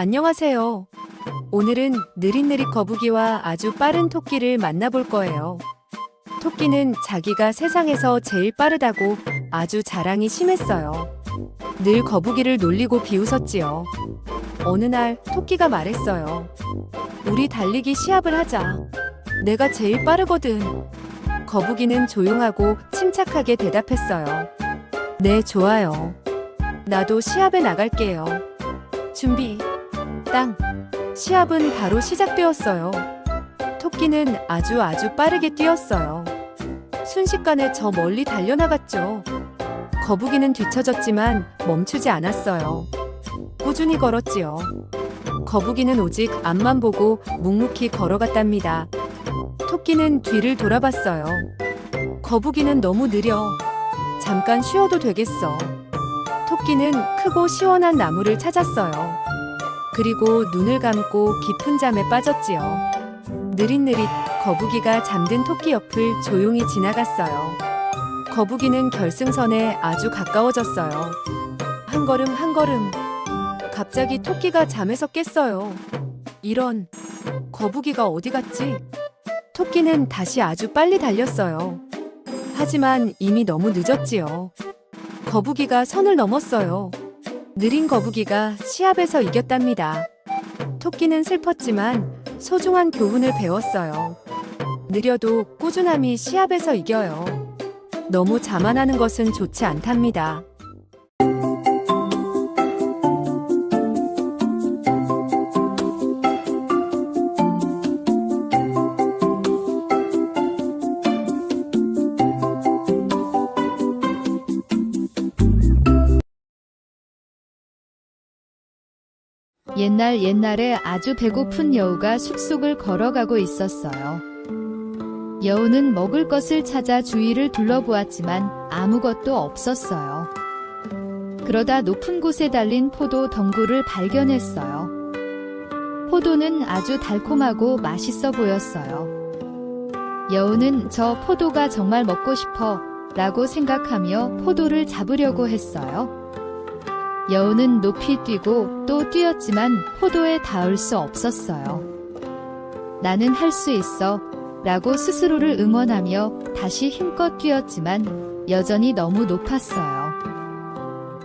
안녕하세요. 오늘은 느릿느릿 거북이와 아주 빠른 토끼를 만나볼 거예요. 토끼는 자기가 세상에서 제일 빠르다고 아주 자랑이 심했어요. 늘 거북이를 놀리고 비웃었지요. 어느 날 토끼가 말했어요. 우리 달리기 시합을 하자. 내가 제일 빠르거든. 거북이는 조용하고 침착하게 대답했어요. 네, 좋아요. 나도 시합에 나갈게요. 준비. 땅. 시합은 바로 시작되었어요. 토끼는 아주 빠르게 뛰었어요. 순식간에 저 멀리 달려나갔죠. 거북이는 뒤처졌지만 멈추지 않았어요. 꾸준히 걸었지요. 거북이는 오직 앞만 보고 묵묵히 걸어갔답니다. 토끼는 뒤를 돌아봤어요. 거북이는 너무 느려. 잠깐 쉬어도 되겠어. 토끼는 크고 시원한 나무를 찾았어요. 그리고 눈을 감고 깊은 잠에 빠졌지요. 느릿느릿 거북이가 잠든 토끼 옆을 조용히 지나갔어요. 거북이는 결승선에 아주 가까워졌어요. 한 걸음 한 걸음. 갑자기 토끼가 잠에서 깼어요. 이런, 거북이가 어디 갔지? 토끼는 다시 아주 빨리 달렸어요. 하지만 이미 너무 늦었지요. 거북이가 선을 넘었어요. 느린 거북이가 시합에서 이겼답니다. 토끼는 슬펐지만 소중한 교훈을 배웠어요. 느려도 꾸준함이 시합에서 이겨요. 너무 자만하는 것은 좋지 않답니다. 옛날에 아주 배고픈 여우가 숲속을 걸어가고 있었어요. 여우는 먹을 것을 찾아 주위를 둘러보았지만 아무것도 없었어요. 그러다 높은 곳에 달린 포도 덩굴을 발견했어요. 포도는 아주 달콤하고 맛있어 보였어요. 여우는 저 포도가 정말 먹고 싶어 라고 생각하며 포도를 잡으려고 했어요. 여우는 높이 뛰고 또 뛰었지만 포도에 닿을 수 없었어요. 나는 할 수 있어 라고 스스로를 응원하며 다시 힘껏 뛰었지만 여전히 너무 높았어요.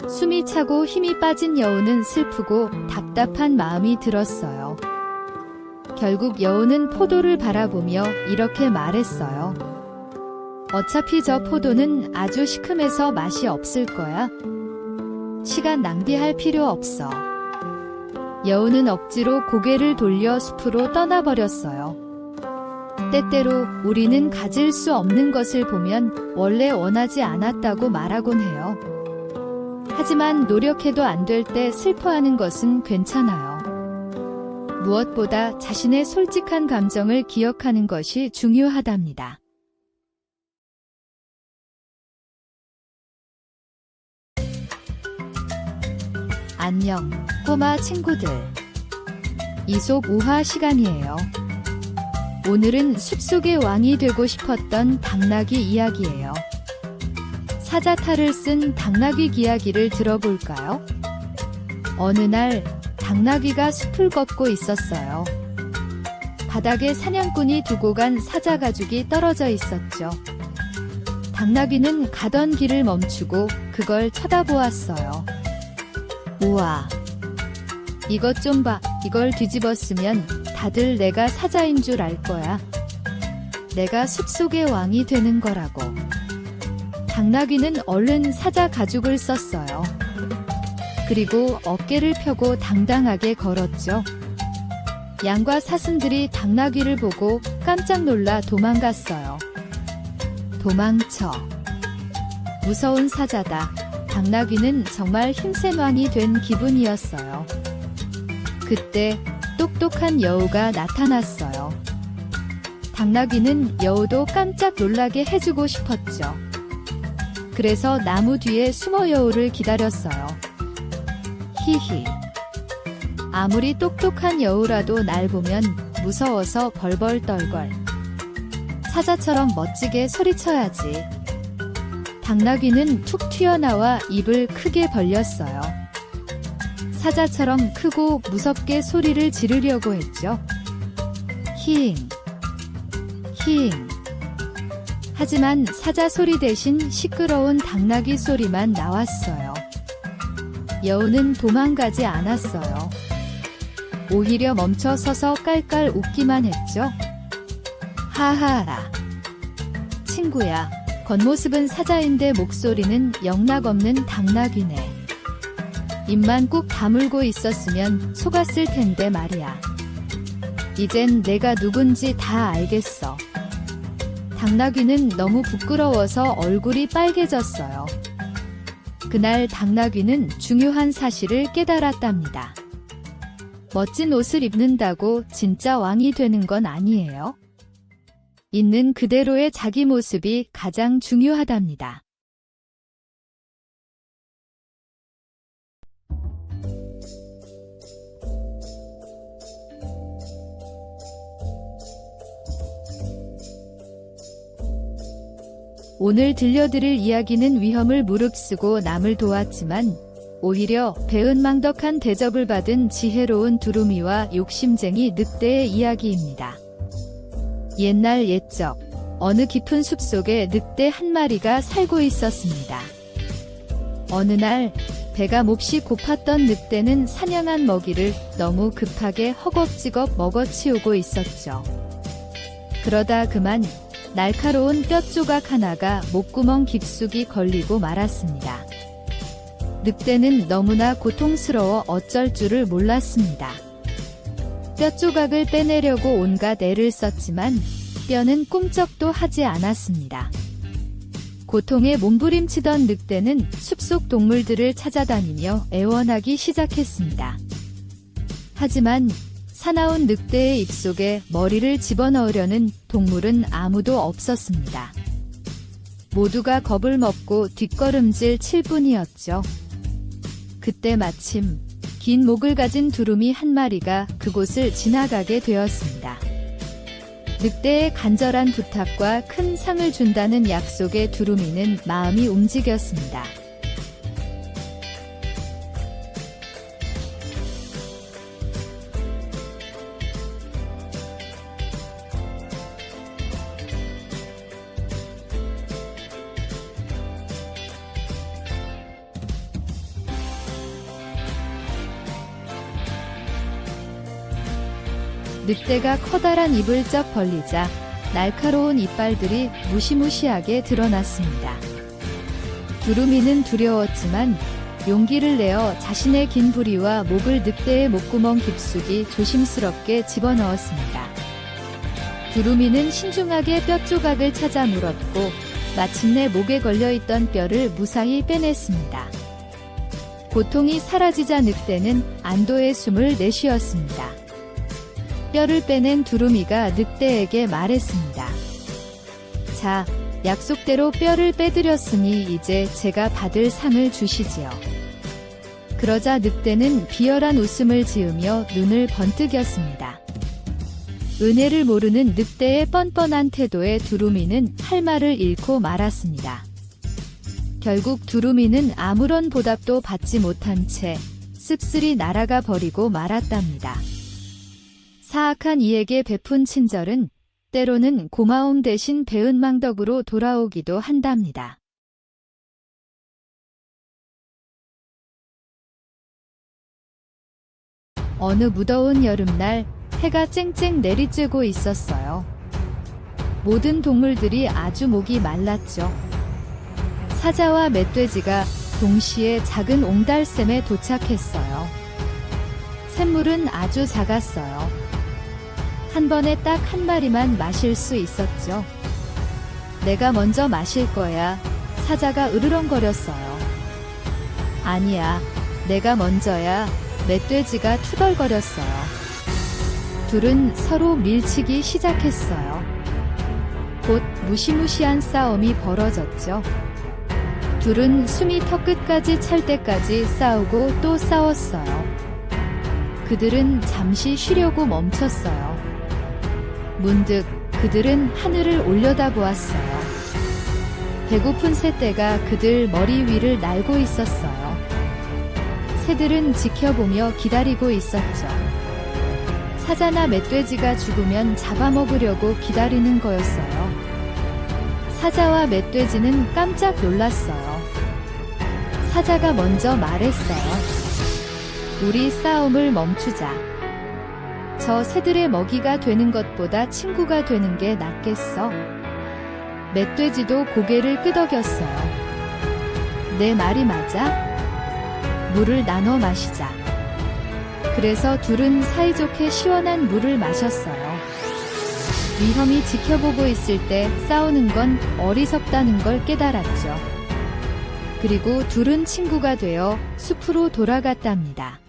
숨이 차고 힘이 빠진 여우는 슬프고 답답한 마음이 들었어요. 결국 여우는 포도를 바라보며 이렇게 말했어요. 어차피 저 포도는 아주 시큼해서 맛이 없을 거야. 시간 낭비할 필요 없어. 여우는 억지로 고개를 돌려 숲으로 떠나버렸어요. 때때로 우리는 가질 수 없는 것을 보면 원래 원하지 않았다고 말하곤 해요. 하지만 노력해도 안 될 때 슬퍼하는 것은 괜찮아요. 무엇보다 자신의 솔직한 감정을 기억하는 것이 중요하답니다. 안녕, 꼬마 친구들. 이솝 우화 시간이에요. 오늘은 숲속의 왕이 되고 싶었던 당나귀 이야기예요. 사자탈을 쓴 당나귀 이야기를 들어볼까요? 어느 날 당나귀가 숲을 걷고 있었어요. 바닥에 사냥꾼이 두고 간 사자 가죽이 떨어져 있었죠. 당나귀는 가던 길을 멈추고 그걸 쳐다보았어요. 우와, 이것 좀 봐. 이걸 뒤집었으면 다들 내가 사자인 줄 알 거야. 내가 숲속의 왕이 되는 거라고. 당나귀는 얼른 사자 가죽을 썼어요. 그리고 어깨를 펴고 당당하게 걸었죠. 양과 사슴들이 당나귀를 보고 깜짝 놀라 도망갔어요. 도망쳐. 무서운 사자다. 당나귀는 정말 힘센 왕이 된 기분이었어요. 그때 똑똑한 여우가 나타났어요. 당나귀는 여우도 깜짝 놀라게 해주고 싶었죠. 그래서 나무 뒤에 숨어 여우를 기다렸어요. 히히. 아무리 똑똑한 여우라도 날 보면 무서워서 벌벌 떨걸. 사자처럼 멋지게 소리쳐야지. 당나귀는 툭 튀어나와 입을 크게 벌렸어요. 사자처럼 크고 무섭게 소리를 지르려고 했죠. 히잉, 히잉. 하지만 사자 소리 대신 시끄러운 당나귀 소리만 나왔어요. 여우는 도망가지 않았어요. 오히려 멈춰 서서 깔깔 웃기만 했죠. 하하하. 친구야, 겉모습은 사자인데 목소리는 영락없는 당나귀네. 입만 꾹 다물고 있었으면 속았을 텐데 말이야. 이젠 내가 누군지 다 알겠어. 당나귀는 너무 부끄러워서 얼굴이 빨개졌어요. 그날 당나귀는 중요한 사실을 깨달았답니다. 멋진 옷을 입는다고 진짜 왕이 되는 건 아니에요. 있는 그대로의 자기 모습이 가장 중요하답니다. 오늘 들려드릴 이야기는 위험을 무릅쓰고 남을 도왔지만 오히려 배은망덕한 대접을 받은 지혜로운 두루미와 욕심쟁이 늑대의 이야기입니다. 옛날 옛적 어느 깊은 숲속에 늑대 한 마리가 살고 있었습니다. 어느 날 배가 몹시 고팠던 늑대는 사냥한 먹이를 너무 급하게 허겁지겁 먹어치우고 있었죠. 그러다 그만 날카로운 뼈 조각 하나가 목구멍 깊숙이 걸리고 말았습니다. 늑대는 너무나 고통스러워 어쩔 줄을 몰랐습니다. 뼈 조각을 빼내려고 온갖 애를 썼지만 뼈는 꿈쩍도 하지 않았습니다. 고통에 몸부림치던 늑대는 숲속 동물들을 찾아다니며 애원하기 시작했습니다. 하지만 사나운 늑대의 입속에 머리를 집어넣으려는 동물은 아무도 없었습니다. 모두가 겁을 먹고 뒷걸음질 칠 뿐이었죠. 그때 마침 긴 목을 가진 두루미 한 마리가 그곳을 지나가게 되었습니다. 늑대의 간절한 부탁과 큰 상을 준다는 약속에 두루미는 마음이 움직였습니다. 늑대가 커다란 입을 쩍 벌리자 날카로운 이빨들이 무시무시하게 드러났습니다. 두루미는 두려웠지만 용기를 내어 자신의 긴 부리와 목을 늑대의 목구멍 깊숙이 조심스럽게 집어넣었습니다. 두루미는 신중하게 뼈 조각을 찾아 물었고 마침내 목에 걸려있던 뼈를 무사히 빼냈습니다. 고통이 사라지자 늑대는 안도의 숨을 내쉬었습니다. 뼈를 빼낸 두루미가 늑대에게 말했습니다. 자, 약속대로 뼈를 빼드렸으니 이제 제가 받을 상을 주시지요. 그러자 늑대는 비열한 웃음을 지으며 눈을 번뜩였습니다. 은혜를 모르는 늑대의 뻔뻔한 태도에 두루미는 할 말을 잃고 말았습니다. 결국 두루미는 아무런 보답도 받지 못한 채 씁쓸히 날아가 버리고 말았답니다. 사악한 이에게 베푼 친절은 때로는 고마움 대신 배은망덕으로 돌아오기도 한답니다. 어느 무더운 여름날 해가 쨍쨍 내리쬐고 있었어요. 모든 동물들이 아주 목이 말랐죠. 사자와 멧돼지가 동시에 작은 옹달샘에 도착했어요. 샘물은 아주 작았어요. 한 번에 딱 한 마리만 마실 수 있었죠. 내가 먼저 마실 거야. 사자가 으르렁거렸어요. 아니야, 내가 먼저야. 멧돼지가 투덜거렸어요. 둘은 서로 밀치기 시작했어요. 곧 무시무시한 싸움이 벌어졌죠. 둘은 숨이 턱끝까지 찰 때까지 싸우고 또 싸웠어요. 그들은 잠시 쉬려고 멈췄어요. 문득 그들은 하늘을 올려다보았어요. 배고픈 새떼가 그들 머리 위를 날고 있었어요. 새들은 지켜보며 기다리고 있었죠. 사자나 멧돼지가 죽으면 잡아먹으려고 기다리는 거였어요. 사자와 멧돼지는 깜짝 놀랐어요. 사자가 먼저 말했어요. 우리 싸움을 멈추자. 저 새들의 먹이가 되는 것보다 친구가 되는 게 낫겠어. 멧돼지도 고개를 끄덕였어요. 내 말이 맞아? 물을 나눠 마시자. 그래서 둘은 사이좋게 시원한 물을 마셨어요. 위험이 지켜보고 있을 때 싸우는 건 어리석다는 걸 깨달았죠. 그리고 둘은 친구가 되어 숲으로 돌아갔답니다.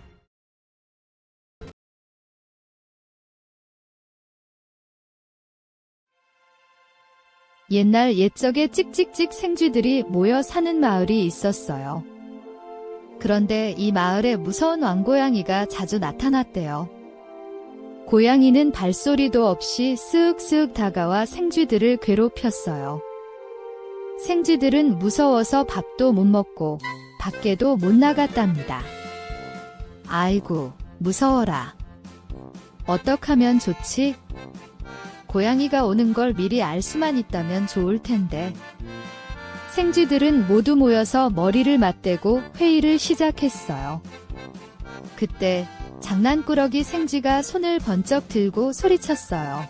옛날 옛적에 찍찍찍 생쥐들이 모여 사는 마을이 있었어요. 그런데 이 마을에 무서운 왕고양이가 자주 나타났대요. 고양이는 발소리도 없이 쓱쓱 다가와 생쥐들을 괴롭혔어요. 생쥐들은 무서워서 밥도 못 먹고 밖에도 못 나갔답니다. 아이고, 무서워라. 어떡하면 좋지? 고양이가 오는 걸 미리 알 수만 있다면 좋을 텐데. 생쥐들은 모두 모여서 머리를 맞대고 회의를 시작했어요. 그때 장난꾸러기 생쥐가 손을 번쩍 들고 소리쳤어요.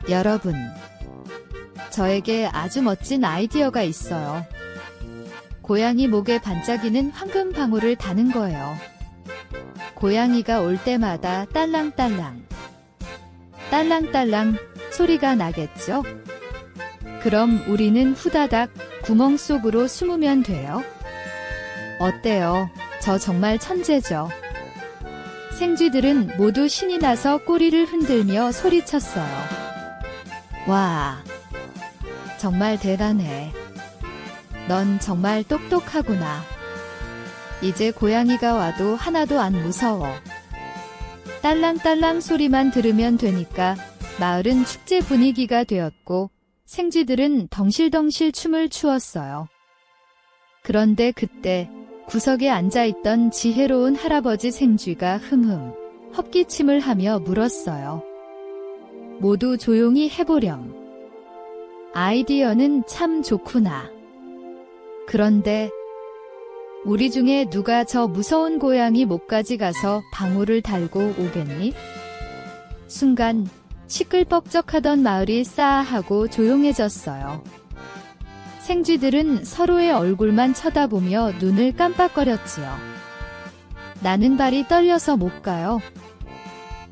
여러분, 저에게 아주 멋진 아이디어가 있어요. 고양이 목에 반짝이는 황금 방울을 다는 거예요. 고양이가 올 때마다 딸랑딸랑, 딸랑딸랑 소리가 나겠죠? 그럼 우리는 후다닥 구멍 속으로 숨으면 돼요. 어때요? 저 정말 천재죠? 생쥐들은 모두 신이 나서 꼬리를 흔들며 소리쳤어요. 와, 정말 대단해. 넌 정말 똑똑하구나. 이제 고양이가 와도 하나도 안 무서워. 딸랑딸랑 소리만 들으면 되니까 마을은 축제 분위기가 되었고 생쥐들은 덩실덩실 춤을 추었어요. 그런데 그때 구석에 앉아있던 지혜로운 할아버지 생쥐가 흠흠 헛기침을 하며 물었어요. 모두 조용히 해보렴. 아이디어는 참 좋구나. 그런데 우리 중에 누가 저 무서운 고양이 목까지 가서 방울을 달고 오겠니? 순간 시끌벅적하던 마을이 싸하고 조용해졌어요. 생쥐들은 서로의 얼굴만 쳐다보며 눈을 깜빡거렸지요. 나는 발이 떨려서 못 가요.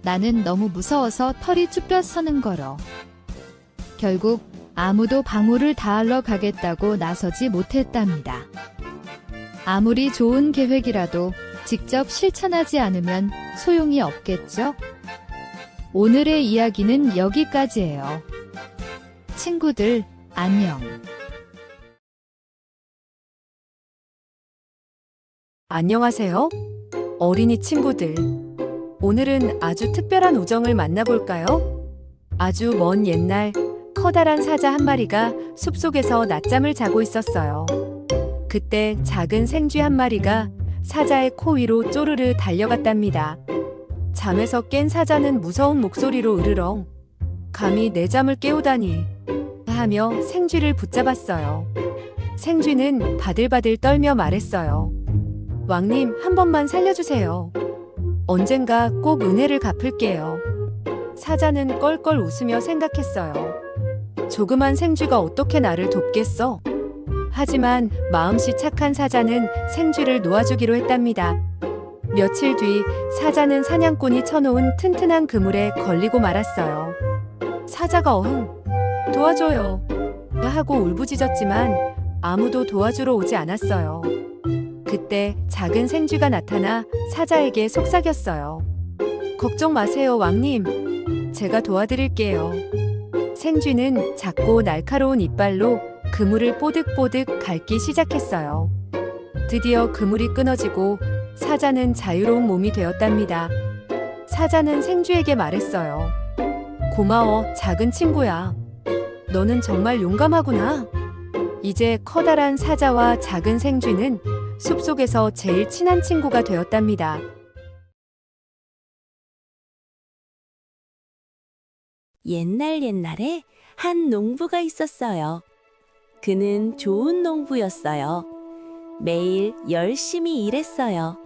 나는 너무 무서워서 털이 쭈뼛 서는 거로. 결국 아무도 방울을 다하러 가겠다고 나서지 못했답니다. 아무리 좋은 계획이라도 직접 실천하지 않으면 소용이 없겠죠? 오늘의 이야기는 여기까지예요. 친구들, 안녕. 안녕하세요. 어린이 친구들. 오늘은 아주 특별한 우정을 만나볼까요? 아주 먼 옛날 커다란 사자 한 마리가 숲속에서 낮잠을 자고 있었어요. 그때 작은 생쥐 한 마리가 사자의 코 위로 쪼르르 달려갔답니다. 잠에서 깬 사자는 무서운 목소리로 으르렁, 감히 내 잠을 깨우다니 하며 생쥐를 붙잡았어요. 생쥐는 바들바들 떨며 말했어요. 왕님, 한 번만 살려주세요. 언젠가 꼭 은혜를 갚을게요. 사자는 껄껄 웃으며 생각했어요. 조그만 생쥐가 어떻게 나를 돕겠어? 하지만 마음씨 착한 사자는 생쥐를 놓아주기로 했답니다. 며칠 뒤 사자는 사냥꾼이 쳐놓은 튼튼한 그물에 걸리고 말았어요. 사자가 어흥, 도와줘요 하고 울부짖었지만 아무도 도와주러 오지 않았어요. 그때 작은 생쥐가 나타나 사자에게 속삭였어요. 걱정 마세요, 왕님. 제가 도와드릴게요. 생쥐는 작고 날카로운 이빨로 그물을 뽀득뽀득 갉기 시작했어요. 드디어 그물이 끊어지고 사자는 자유로운 몸이 되었답니다. 사자는 생쥐에게 말했어요. 고마워, 작은 친구야. 너는 정말 용감하구나. 이제 커다란 사자와 작은 생쥐는 숲속에서 제일 친한 친구가 되었답니다. 옛날에 한 농부가 있었어요. 그는 좋은 농부였어요. 매일 열심히 일했어요.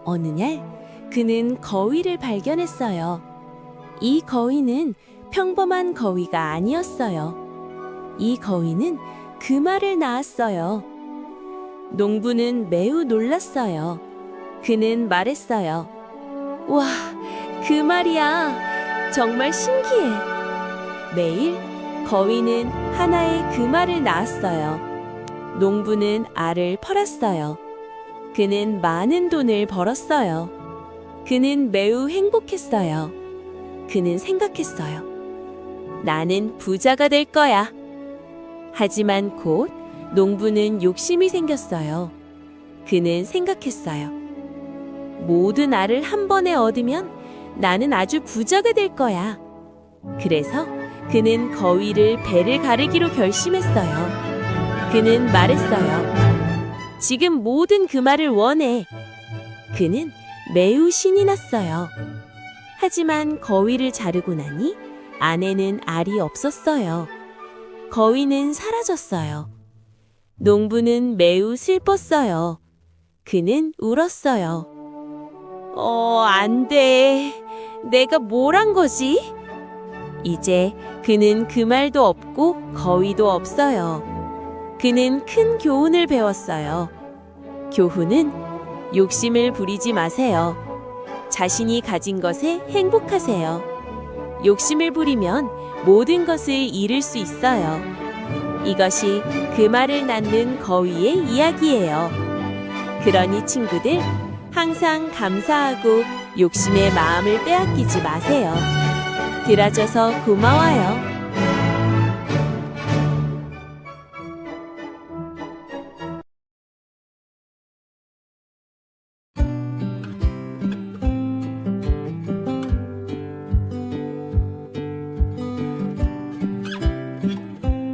어느 날 그는 거위를 발견했어요. 이 거위는 평범한 거위가 아니었어요. 이 거위는 금알을 낳았어요. 농부는 매우 놀랐어요. 그는 말했어요. 와, 금알이야. 정말 신기해. 매일 거위는 하나의 금알을 낳았어요. 농부는 알을 팔았어요. 그는 많은 돈을 벌었어요. 그는 매우 행복했어요. 그는 생각했어요. 나는 부자가 될 거야. 하지만 곧 농부는 욕심이 생겼어요. 그는 생각했어요. 모든 알을 한 번에 얻으면 나는 아주 부자가 될 거야. 그래서 그는 거위를 배를 가르기로 결심했어요. 그는 말했어요. 지금 모든 금알을 원해. 그는 매우 신이 났어요. 하지만 거위를 자르고 나니 안에는 알이 없었어요. 거위는 사라졌어요. 농부는 매우 슬펐어요. 그는 울었어요. 안 돼. 내가 뭘 한 거지? 이제 그는 금알도 없고 거위도 없어요. 그는 큰 교훈을 배웠어요. 교훈은 욕심을 부리지 마세요. 자신이 가진 것에 행복하세요. 욕심을 부리면 모든 것을 잃을 수 있어요. 이것이 금알을 낳는 거위의 이야기예요. 그러니 친구들, 항상 감사하고 욕심의 마음을 빼앗기지 마세요. 들어줘서 고마워요.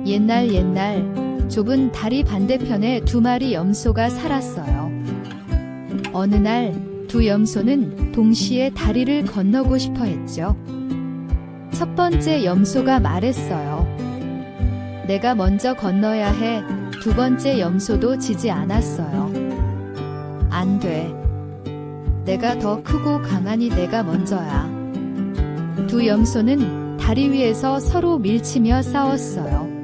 옛날 좁은 다리 반대편에 두 마리 염소가 살았어요. 어느 날 두 염소는 동시에 다리를 건너고 싶어 했죠. 첫 번째 염소가 말했어요. 내가 먼저 건너야 해. 두 번째 염소도 지지 않았어요. 안 돼. 내가 더 크고 강하니 내가 먼저야. 두 염소는 다리 위에서 서로 밀치며 싸웠어요.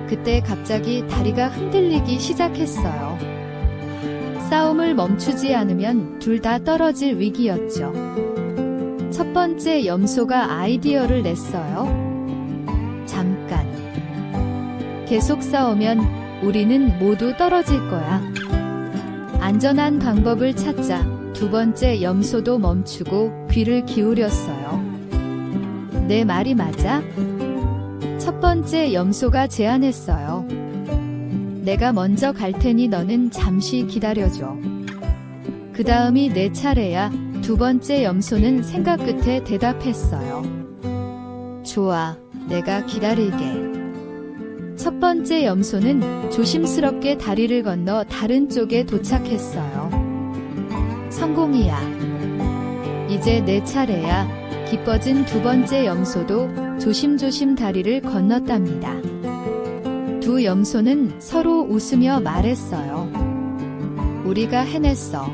그때 갑자기 다리가 흔들리기 시작했어요. 싸움을 멈추지 않으면 둘 다 떨어질 위기였죠. 첫 번째 염소가 아이디어를 냈어요. 잠깐. 계속 싸우면 우리는 모두 떨어질 거야. 안전한 방법을 찾자. 두 번째 염소도 멈추고 귀를 기울였어요. 내 말이 맞아? 첫 번째 염소가 제안했어요. 내가 먼저 갈 테니 너는 잠시 기다려줘. 그 다음이 내 차례야. 두 번째 염소는 생각 끝에 대답했어요. 좋아, 내가 기다릴게. 첫 번째 염소는 조심스럽게 다리를 건너 다른 쪽에 도착했어요. 성공이야. 이제 내 차례야. 기뻐진 두 번째 염소도 조심조심 다리를 건넜답니다. 두 염소는 서로 웃으며 말했어요. 우리가 해냈어.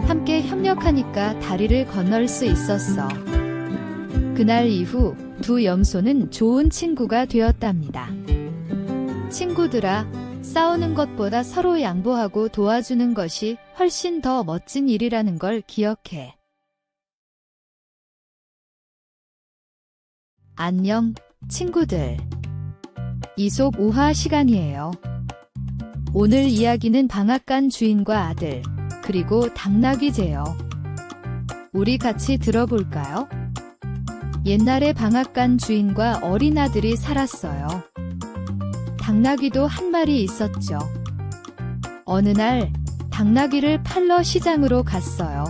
함께 협력하니까 다리를 건널 수 있었어. 그날 이후 두 염소는 좋은 친구가 되었답니다. 친구들아, 싸우는 것보다 서로 양보하고 도와주는 것이 훨씬 더 멋진 일이라는 걸 기억해. 안녕, 친구들. 이솝 5화 시간이에요. 오늘 이야기는 방앗간 주인과 아들, 그리고 당나귀제요. 우리 같이 들어볼까요? 옛날에 방앗간 주인과 어린 아들이 살았어요. 당나귀도 한 마리 있었죠. 어느 날 당나귀를 팔러 시장으로 갔어요.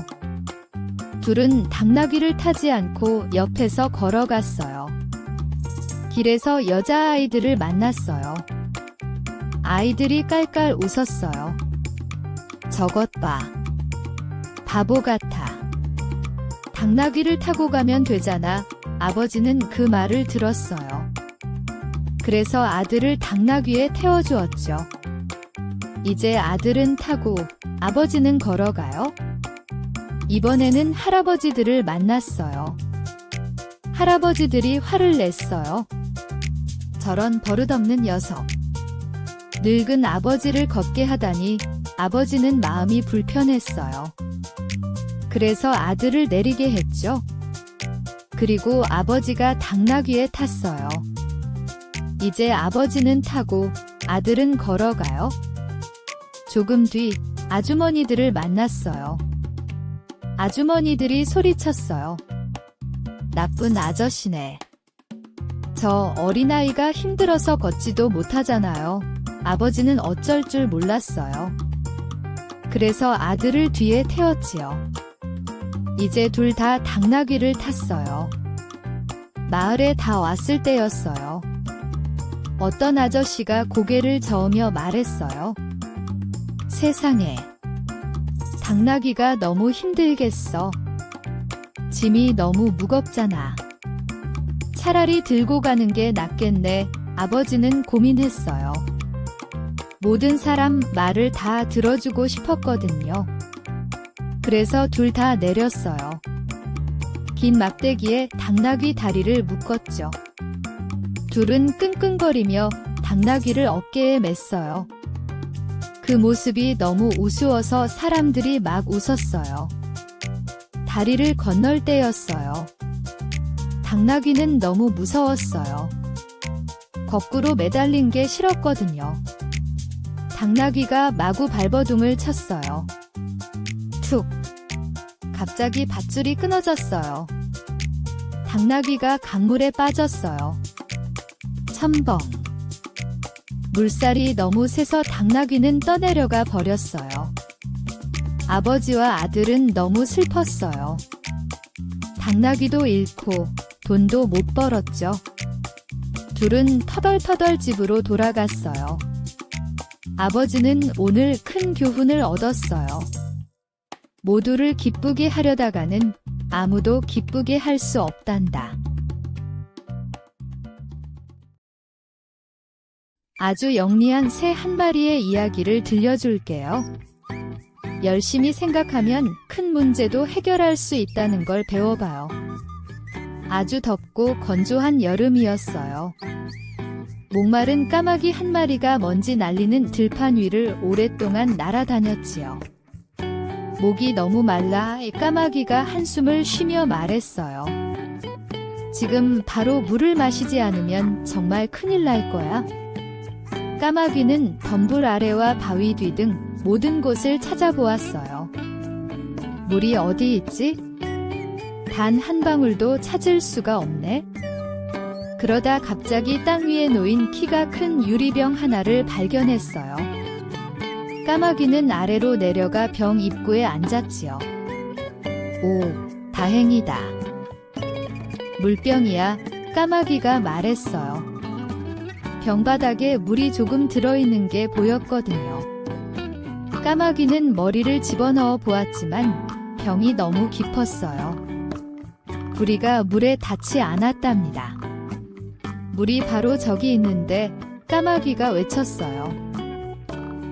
둘은 당나귀를 타지 않고 옆에서 걸어갔어요. 길에서 여자아이들을 만났어요. 아이들이 깔깔 웃었어요. 저것 봐. 바보 같아. 당나귀를 타고 가면 되잖아. 아버지는 그 말을 들었어요. 그래서 아들을 당나귀에 태워주었죠. 이제 아들은 타고 아버지는 걸어가요. 이번에는 할아버지들을 만났어요. 할아버지들이 화를 냈어요. 저런 버릇없는 녀석. 늙은 아버지를 걷게 하다니 아버지는 마음이 불편했어요. 그래서 아들을 내리게 했죠. 그리고 아버지가 당나귀에 탔어요. 이제 아버지는 타고 아들은 걸어가요. 조금 뒤 아주머니들을 만났어요. 아주머니들이 소리쳤어요. 나쁜 아저씨네. 저 어린아이가 힘들어서 걷지도 못하잖아요. 아버지는 어쩔 줄 몰랐어요. 그래서 아들을 뒤에 태웠지요. 이제 둘 다 당나귀를 탔어요. 마을에 다 왔을 때였어요. 어떤 아저씨가 고개를 저으며 말했어요. 세상에. 당나귀가 너무 힘들겠어. 짐이 너무 무겁잖아. 차라리 들고 가는 게 낫겠네. 아버지는 고민했어요. 모든 사람 말을 다 들어주고 싶었거든요. 그래서 둘 다 내렸어요. 긴 막대기에 당나귀 다리를 묶었죠. 둘은 끙끙거리며 당나귀를 어깨에 맸어요. 그 모습이 너무 우스워서 사람들이 막 웃었어요. 다리를 건널 때였어요. 당나귀는 너무 무서웠어요. 거꾸로 매달린 게 싫었거든요. 당나귀가 마구 발버둥을 쳤어요. 툭! 갑자기 밧줄이 끊어졌어요. 당나귀가 강물에 빠졌어요. 첨벙! 물살이 너무 세서 당나귀는 떠내려가 버렸어요. 아버지와 아들은 너무 슬펐어요. 당나귀도 잃고 돈도 못 벌었죠. 둘은 터덜터덜 집으로 돌아갔어요. 아버지는 오늘 큰 교훈을 얻었어요. 모두를 기쁘게 하려다가는 아무도 기쁘게 할 수 없단다. 아주 영리한 새 한 마리의 이야기를 들려줄게요. 열심히 생각하면 큰 문제도 해결할 수 있다는 걸 배워봐요. 아주 덥고 건조한 여름이었어요. 목마른 까마귀 한 마리가 먼지 날리는 들판 위를 오랫동안 날아다녔지요. 목이 너무 말라 까마귀가 한숨을 쉬며 말했어요. 지금 바로 물을 마시지 않으면 정말 큰일 날 거야. 까마귀는 덤불 아래와 바위 뒤 등 모든 곳을 찾아보았어요. 물이 어디 있지? 단 한 방울도 찾을 수가 없네. 그러다 갑자기 땅 위에 놓인 키가 큰 유리병 하나를 발견했어요. 까마귀는 아래로 내려가 병 입구에 앉았지요. 오, 다행이다. 물병이야, 까마귀가 말했어요. 병바닥에 물이 조금 들어있는 게 보였거든요. 까마귀는 머리를 집어넣어 보았지만 병이 너무 깊었어요. 부리가 물에 닿지 않았답니다. 물이 바로 저기 있는데 까마귀가 외쳤어요.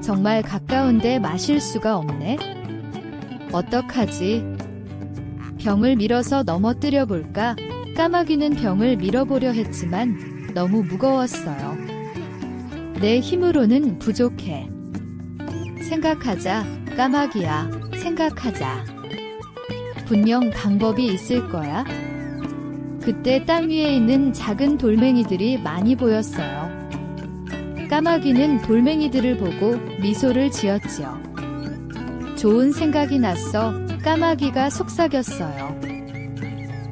정말 가까운데 마실 수가 없네. 어떡하지? 병을 밀어서 넘어뜨려 볼까? 까마귀는 병을 밀어보려 했지만 너무 무거웠어요. 내 힘으로는 부족해. 생각하자, 까마귀야, 생각하자. 분명 방법이 있을 거야. 그때 땅 위에 있는 작은 돌멩이들이 많이 보였어요. 까마귀는 돌멩이들을 보고 미소를 지었지요. 좋은 생각이 났어. 까마귀가 속삭였어요.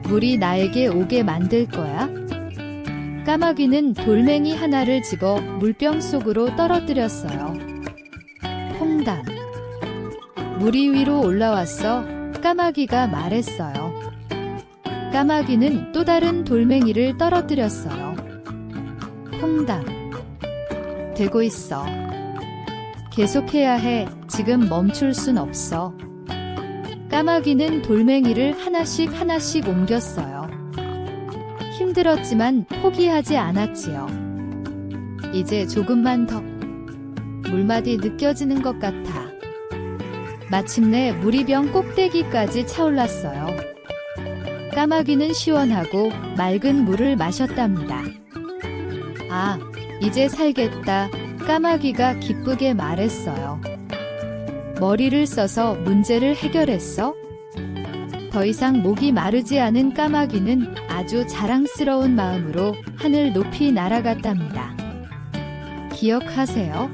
물이 나에게 오게 만들 거야? 까마귀는 돌멩이 하나를 집어 물병 속으로 떨어뜨렸어요. 퐁당. 물이 위로 올라왔어 까마귀가 말했어요. 까마귀는 또 다른 돌멩이를 떨어뜨렸어요. 퐁당. 되고 있어. 계속해야 해. 지금 멈출 순 없어. 까마귀는 돌멩이를 하나씩 옮겼어요. 힘들었지만 포기하지 않았지요. 이제 조금만 더. 물맛이 느껴지는 것 같아. 마침내 물이 병 꼭대기까지 차올랐어요. 까마귀는 시원하고 맑은 물을 마셨답니다. 아, 이제 살겠다. 까마귀가 기쁘게 말했어요. 머리를 써서 문제를 해결했어? 더 이상 목이 마르지 않은 까마귀는 아주 자랑스러운 마음으로 하늘 높이 날아갔답니다. 기억하세요.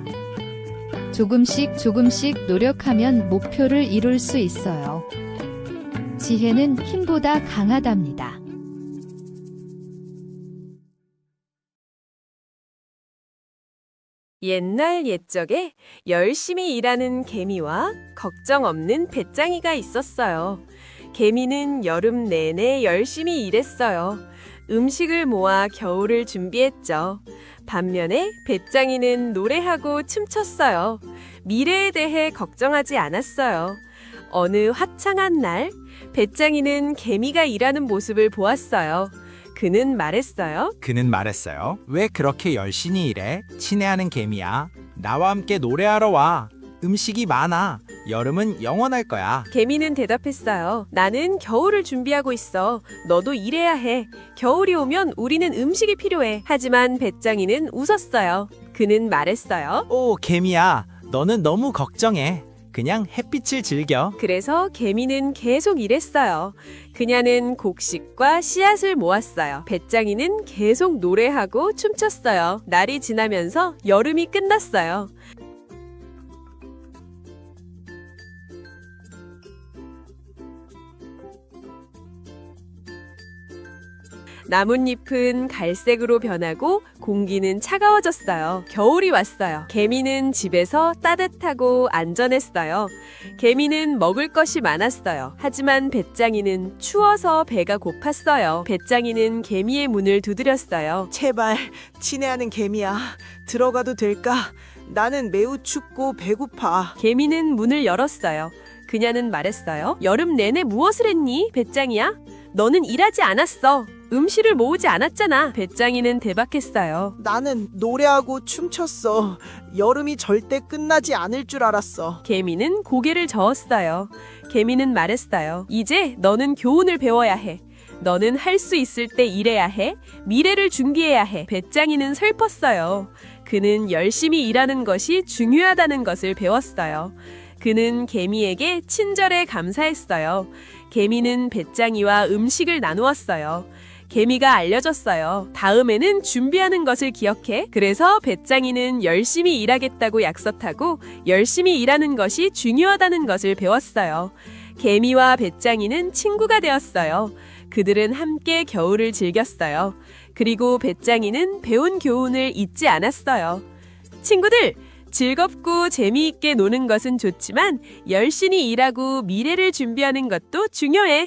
조금씩 노력하면 목표를 이룰 수 있어요. 지혜는 힘보다 강하답니다. 옛날 옛적에 열심히 일하는 개미와 걱정 없는 배짱이가 있었어요. 개미는 여름 내내 열심히 일했어요. 음식을 모아 겨울을 준비했죠. 반면에 배짱이는 노래하고 춤췄어요. 미래에 대해 걱정하지 않았어요. 어느 화창한 날, 배짱이는 개미가 일하는 모습을 보았어요. 그는 말했어요. 왜 그렇게 열심히 일해? 친애하는 개미야. 나와 함께 노래하러 와. 음식이 많아. 여름은 영원할 거야. 개미는 대답했어요. 나는 겨울을 준비하고 있어. 너도 일해야 해. 겨울이 오면 우리는 음식이 필요해. 하지만 배짱이는 웃었어요. 그는 말했어요. 오, 개미야. 너는 너무 걱정해. 그냥 햇빛을 즐겨. 그래서 개미는 계속 일했어요. 그녀는 곡식과 씨앗을 모았어요. 배짱이는 계속 노래하고 춤췄어요. 날이 지나면서 여름이 끝났어요. 나뭇잎은 갈색으로 변하고 공기는 차가워졌어요. 겨울이 왔어요. 개미는 집에서 따뜻하고 안전했어요. 개미는 먹을 것이 많았어요. 하지만 배짱이는 추워서 배가 고팠어요. 배짱이는 개미의 문을 두드렸어요. 제발, 친애하는 개미야. 들어가도 될까? 나는 매우 춥고 배고파. 개미는 문을 열었어요. 그녀는 말했어요. 여름 내내 무엇을 했니, 배짱이야? 너는 일하지 않았어. 음식을 모으지 않았잖아. 배짱이는 대박했어요. 나는 노래하고 춤췄어. 여름이 절대 끝나지 않을 줄 알았어. 개미는 고개를 저었어요. 개미는 말했어요. 이제 너는 교훈을 배워야 해. 너는 할 수 있을 때 일해야 해. 미래를 준비해야 해. 배짱이는 슬펐어요. 그는 열심히 일하는 것이 중요하다는 것을 배웠어요. 그는 개미에게 친절에 감사했어요. 개미는 배짱이와 음식을 나누었어요. 개미가 알려줬어요. 다음에는 준비하는 것을 기억해. 그래서 배짱이는 열심히 일하겠다고 약속하고 열심히 일하는 것이 중요하다는 것을 배웠어요. 개미와 배짱이는 친구가 되었어요. 그들은 함께 겨울을 즐겼어요. 그리고 배짱이는 배운 교훈을 잊지 않았어요. 친구들! 즐겁고 재미있게 노는 것은 좋지만 열심히 일하고 미래를 준비하는 것도 중요해.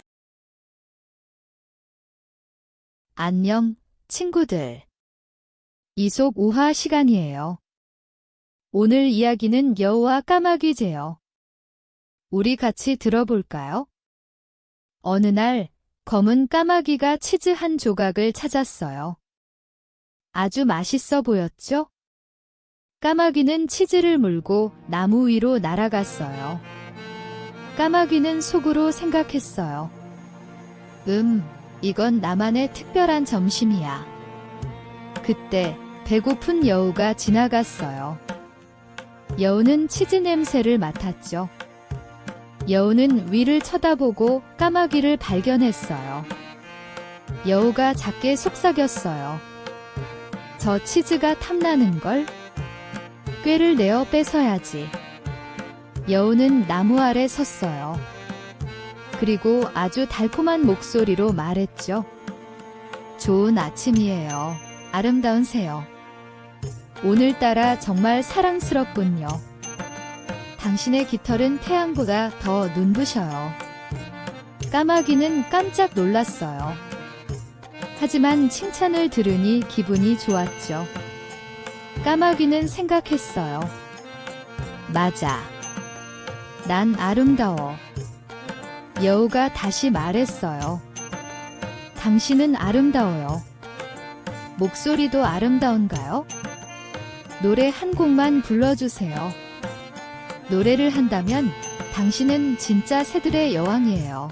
안녕, 친구들. 이솝 우화 시간이에요. 오늘 이야기는 여우와 까마귀제요. 우리 같이 들어볼까요? 어느 날, 검은 까마귀가 치즈 한 조각을 찾았어요. 아주 맛있어 보였죠? 까마귀는 치즈를 물고 나무 위로 날아갔어요. 까마귀는 속으로 생각했어요. 이건 나만의 특별한 점심이야. 그때 배고픈 여우가 지나갔어요. 여우는 치즈 냄새를 맡았죠. 여우는 위를 쳐다보고 까마귀를 발견했어요. 여우가 작게 속삭였어요. 저 치즈가 탐나는걸? 꾀를 내어 뺏어야지. 여우는 나무 아래 섰어요. 그리고 아주 달콤한 목소리로 말했죠. 좋은 아침이에요. 아름다운 새요. 오늘따라 정말 사랑스럽군요. 당신의 깃털은 태양보다 더 눈부셔요. 까마귀는 깜짝 놀랐어요. 하지만 칭찬을 들으니 기분이 좋았죠. 까마귀는 생각했어요. 맞아. 난 아름다워. 여우가 다시 말했어요. 당신은 아름다워요. 목소리도 아름다운가요? 노래 한 곡만 불러주세요. 노래를 한다면 당신은 진짜 새들의 여왕이에요.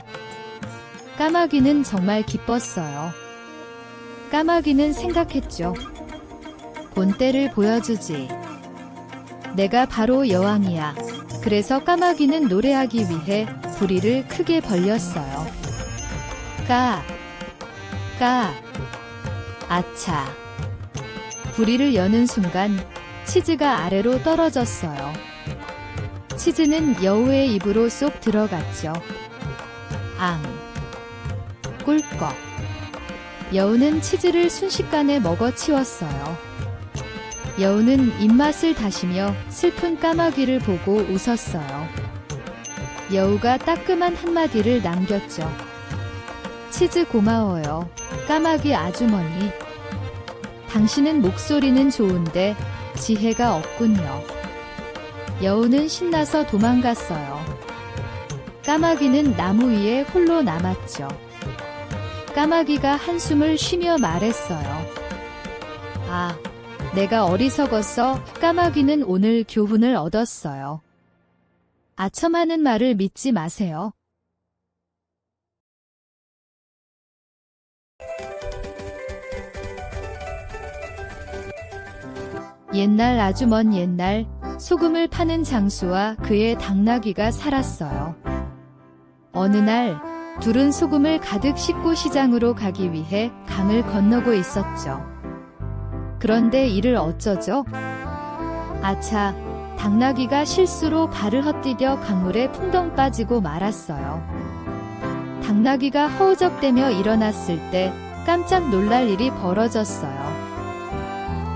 까마귀는 정말 기뻤어요. 까마귀는 생각했죠. 본때를 보여주지. 내가 바로 여왕이야. 그래서 까마귀는 노래하기 위해 부리를 크게 벌렸어요. 까, 까, 아차. 부리를 여는 순간 치즈가 아래로 떨어졌어요. 치즈는 여우의 입으로 쏙 들어갔죠. 앙, 꿀꺽. 여우는 치즈를 순식간에 먹어치웠어요. 여우는 입맛을 다시며 슬픈 까마귀를 보고 웃었어요. 여우가 따끔한 한마디를 남겼죠. 치즈 고마워요, 까마귀 아주머니. 당신은 목소리는 좋은데 지혜가 없군요. 여우는 신나서 도망갔어요. 까마귀는 나무 위에 홀로 남았죠. 까마귀가 한숨을 쉬며 말했어요. 아, 내가 어리석었어. 까마귀는 오늘 교훈을 얻었어요. 아첨하는 말을 믿지 마세요. 옛날 아주 먼 옛날 소금을 파는 장수와 그의 당나귀가 살았어요. 어느 날 둘은 소금을 가득 싣고 시장으로 가기 위해 강을 건너고 있었죠. 그런데 이를 어쩌죠? 아차, 당나귀가 실수로 발을 헛디뎌 강물에 풍덩 빠지고 말았어요. 당나귀가 허우적대며 일어났을 때 깜짝 놀랄 일이 벌어졌어요.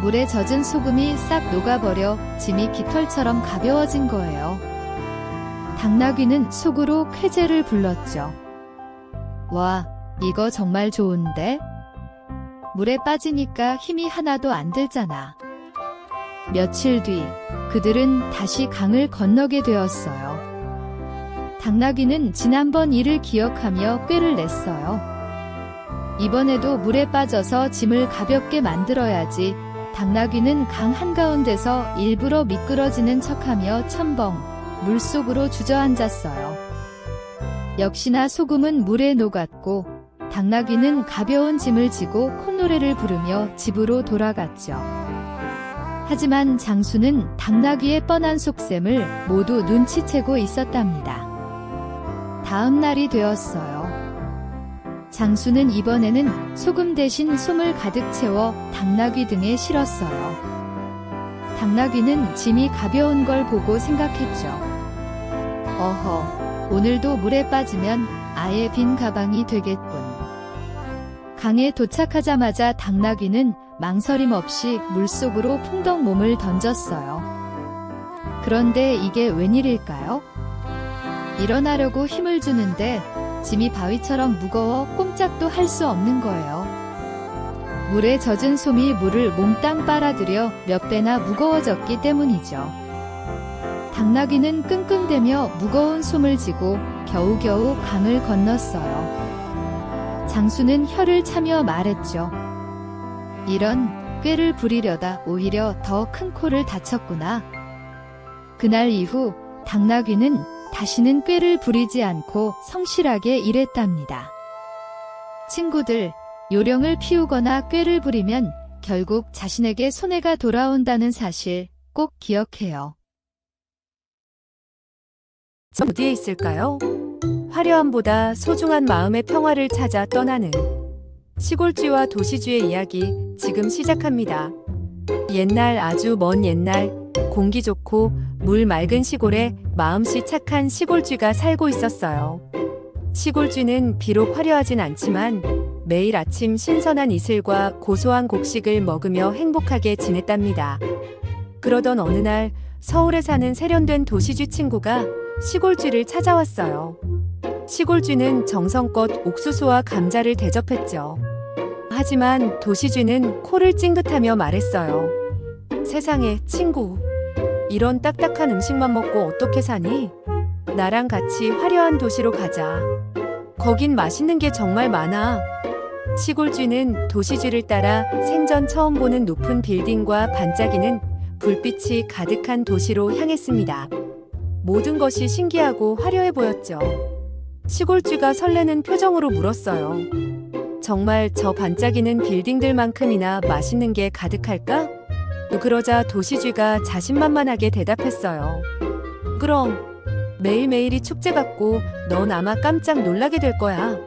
물에 젖은 소금이 싹 녹아버려 짐이 깃털처럼 가벼워진 거예요. 당나귀는 속으로 쾌재를 불렀죠. 와, 이거 정말 좋은데? 물에 빠지니까 힘이 하나도 안 들잖아. 며칠 뒤 그들은 다시 강을 건너게 되었어요. 당나귀는 지난번 일을 기억하며 꾀를 냈어요. 이번에도 물에 빠져서 짐을 가볍게 만들어야지. 당나귀는 강 한가운데서 일부러 미끄러지는 척하며 첨벙 물속으로 주저앉았어요. 역시나 소금은 물에 녹았고 당나귀는 가벼운 짐을 지고 콧노래를 부르며 집으로 돌아갔죠. 하지만 장수는 당나귀의 뻔한 속셈을 모두 눈치채고 있었답니다. 다음 날이 되었어요. 장수는 이번에는 소금 대신 솜을 가득 채워 당나귀 등에 실었어요. 당나귀는 짐이 가벼운 걸 보고 생각했죠. 어허, 오늘도 물에 빠지면 아예 빈 가방이 되겠군. 강에 도착하자마자 당나귀는 망설임 없이 물속으로 풍덩 몸을 던졌어요. 그런데 이게 웬일일까요? 일어나려고 힘을 주는데 짐이 바위처럼 무거워 꼼짝도 할 수 없는 거예요. 물에 젖은 솜이 물을 몽땅 빨아들여 몇 배나 무거워졌기 때문이죠. 당나귀는 끙끙대며 무거운 솜을 지고 겨우겨우 강을 건넜어요. 장수는 혀를 차며 말했죠. 이런, 꾀를 부리려다 오히려 더 큰 코를 다쳤구나. 그날 이후 당나귀는 다시는 꾀를 부리지 않고 성실하게 일했답니다. 친구들, 요령을 피우거나 꾀를 부리면 결국 자신에게 손해가 돌아온다는 사실 꼭 기억해요. 어디에 있을까요? 화려함보다 소중한 마음의 평화를 찾아 떠나는 시골쥐와 도시쥐의 이야기 지금 시작합니다. 옛날 아주 먼 옛날 공기 좋고 물 맑은 시골에 마음씨 착한 시골쥐가 살고 있었어요. 시골쥐는 비록 화려하진 않지만 매일 아침 신선한 이슬과 고소한 곡식을 먹으며 행복하게 지냈답니다. 그러던 어느 날 서울에 사는 세련된 도시쥐 친구가 시골쥐를 찾아왔어요. 시골쥐는 정성껏 옥수수와 감자를 대접했죠. 하지만 도시쥐는 코를 찡긋하며 말했어요. 세상에, 친구. 이런 딱딱한 음식만 먹고 어떻게 사니? 나랑 같이 화려한 도시로 가자. 거긴 맛있는 게 정말 많아. 시골쥐는 도시쥐를 따라 생전 처음 보는 높은 빌딩과 반짝이는 불빛이 가득한 도시로 향했습니다. 모든 것이 신기하고 화려해 보였죠. 시골쥐가 설레는 표정으로 물었어요. 정말 저 반짝이는 빌딩들만큼이나 맛있는 게 가득할까? 그러자 도시쥐가 자신만만하게 대답했어요. 그럼 매일매일이 축제 같고 넌 아마 깜짝 놀라게 될 거야.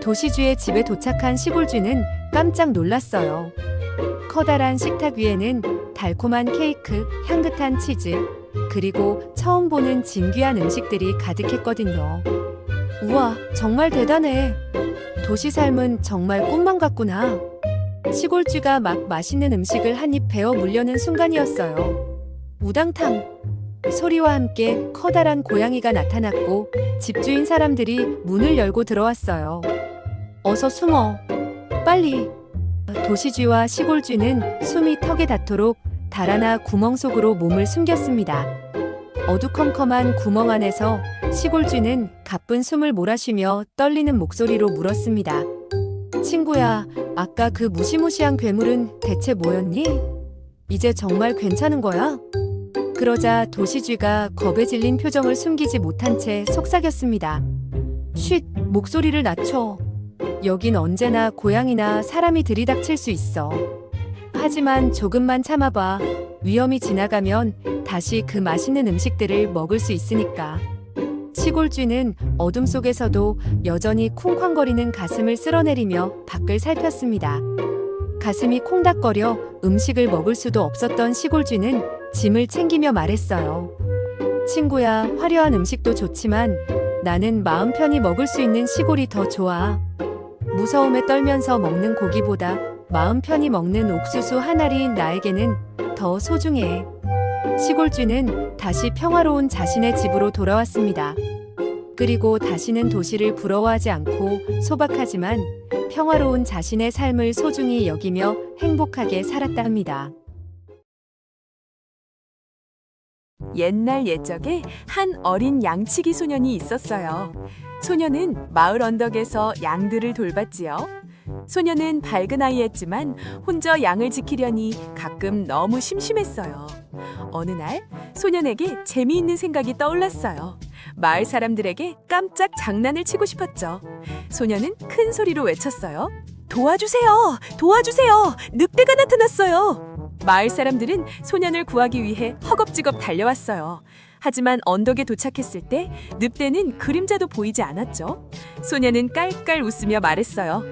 도시쥐의 집에 도착한 시골쥐는 깜짝 놀랐어요. 커다란 식탁 위에는 달콤한 케이크, 향긋한 치즈, 그리고 처음 보는 진귀한 음식들이 가득했거든요. 우와, 정말 대단해. 도시 삶은 정말 꿈만 같구나. 시골쥐가 막 맛있는 음식을 한 입 베어 물려는 순간이었어요. 우당탕! 소리와 함께 커다란 고양이가 나타났고 집주인 사람들이 문을 열고 들어왔어요. 어서 숨어. 빨리. 도시쥐와 시골쥐는 숨이 턱에 닿도록 달아나 구멍 속으로 몸을 숨겼습니다. 어두컴컴한 구멍 안에서 시골쥐는 가쁜 숨을 몰아쉬며 떨리는 목소리로 물었습니다. 친구야, 아까 그 무시무시한 괴물은 대체 뭐였니? 이제 정말 괜찮은 거야? 그러자 도시쥐가 겁에 질린 표정을 숨기지 못한 채 속삭였습니다. 쉿, 목소리를 낮춰. 여긴 언제나 고양이나 사람이 들이닥칠 수 있어. 하지만 조금만 참아봐. 위험이 지나가면 다시 그 맛있는 음식들을 먹을 수 있으니까. 시골쥐는 어둠 속에서도 여전히 쿵쾅거리는 가슴을 쓸어내리며 밖을 살폈습니다. 가슴이 콩닥거려 음식을 먹을 수도 없었던 시골쥐는 짐을 챙기며 말했어요. 친구야, 화려한 음식도 좋지만 나는 마음 편히 먹을 수 있는 시골이 더 좋아. 무서움에 떨면서 먹는 고기보다 마음 편히 먹는 옥수수 한 알이 나에게는 더 소중해. 시골쥐는 다시 평화로운 자신의 집으로 돌아왔습니다. 그리고 다시는 도시를 부러워하지 않고 소박하지만 평화로운 자신의 삶을 소중히 여기며 행복하게 살았다 합니다. 옛날 옛적에 한 어린 양치기 소년이 있었어요. 소년은 마을 언덕에서 양들을 돌봤지요. 소년은 밝은 아이였지만 혼자 양을 지키려니 가끔 너무 심심했어요. 어느 날 소년에게 재미있는 생각이 떠올랐어요. 마을 사람들에게 깜짝 장난을 치고 싶었죠. 소년은 큰 소리로 외쳤어요. 도와주세요! 도와주세요! 늑대가 나타났어요! 마을 사람들은 소년을 구하기 위해 허겁지겁 달려왔어요. 하지만 언덕에 도착했을 때 늑대는 그림자도 보이지 않았죠. 소년은 깔깔 웃으며 말했어요.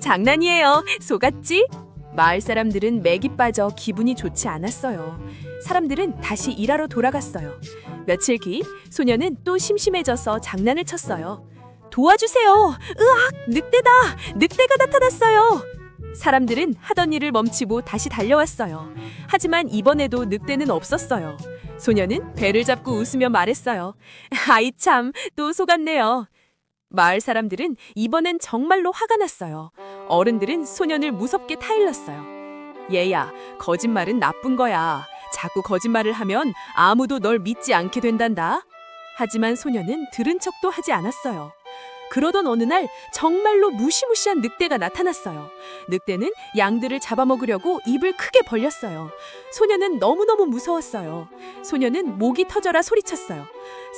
장난이에요. 속았지? 마을 사람들은 맥이 빠져 기분이 좋지 않았어요. 사람들은 다시 일하러 돌아갔어요. 며칠 뒤 소년은 또 심심해져서 장난을 쳤어요. 도와주세요! 으악! 늑대다! 늑대가 나타났어요! 사람들은 하던 일을 멈추고 다시 달려왔어요. 하지만 이번에도 늑대는 없었어요. 소년은 배를 잡고 웃으며 말했어요. 아이 참, 또 속았네요. 마을 사람들은 이번엔 정말로 화가 났어요. 어른들은 소년을 무섭게 타일렀어요. 얘야, 거짓말은 나쁜 거야. 자꾸 거짓말을 하면 아무도 널 믿지 않게 된단다. 하지만 소년은 들은 척도 하지 않았어요. 그러던 어느 날 정말로 무시무시한 늑대가 나타났어요. 늑대는 양들을 잡아먹으려고 입을 크게 벌렸어요. 소년은 너무너무 무서웠어요. 소년은 목이 터져라 소리쳤어요.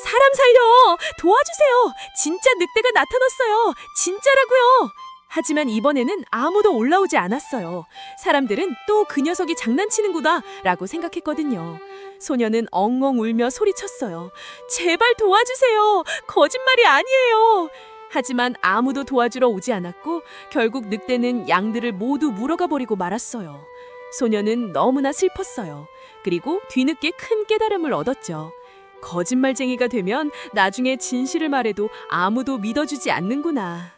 사람 살려! 도와주세요! 진짜 늑대가 나타났어요! 진짜라고요! 하지만 이번에는 아무도 올라오지 않았어요. 사람들은 또 그 녀석이 장난치는구나 라고 생각했거든요. 소년은 엉엉 울며 소리쳤어요. 제발 도와주세요! 거짓말이 아니에요! 하지만 아무도 도와주러 오지 않았고 결국 늑대는 양들을 모두 물어가 버리고 말았어요. 소년은 너무나 슬펐어요. 그리고 뒤늦게 큰 깨달음을 얻었죠. 거짓말쟁이가 되면 나중에 진실을 말해도 아무도 믿어주지 않는구나.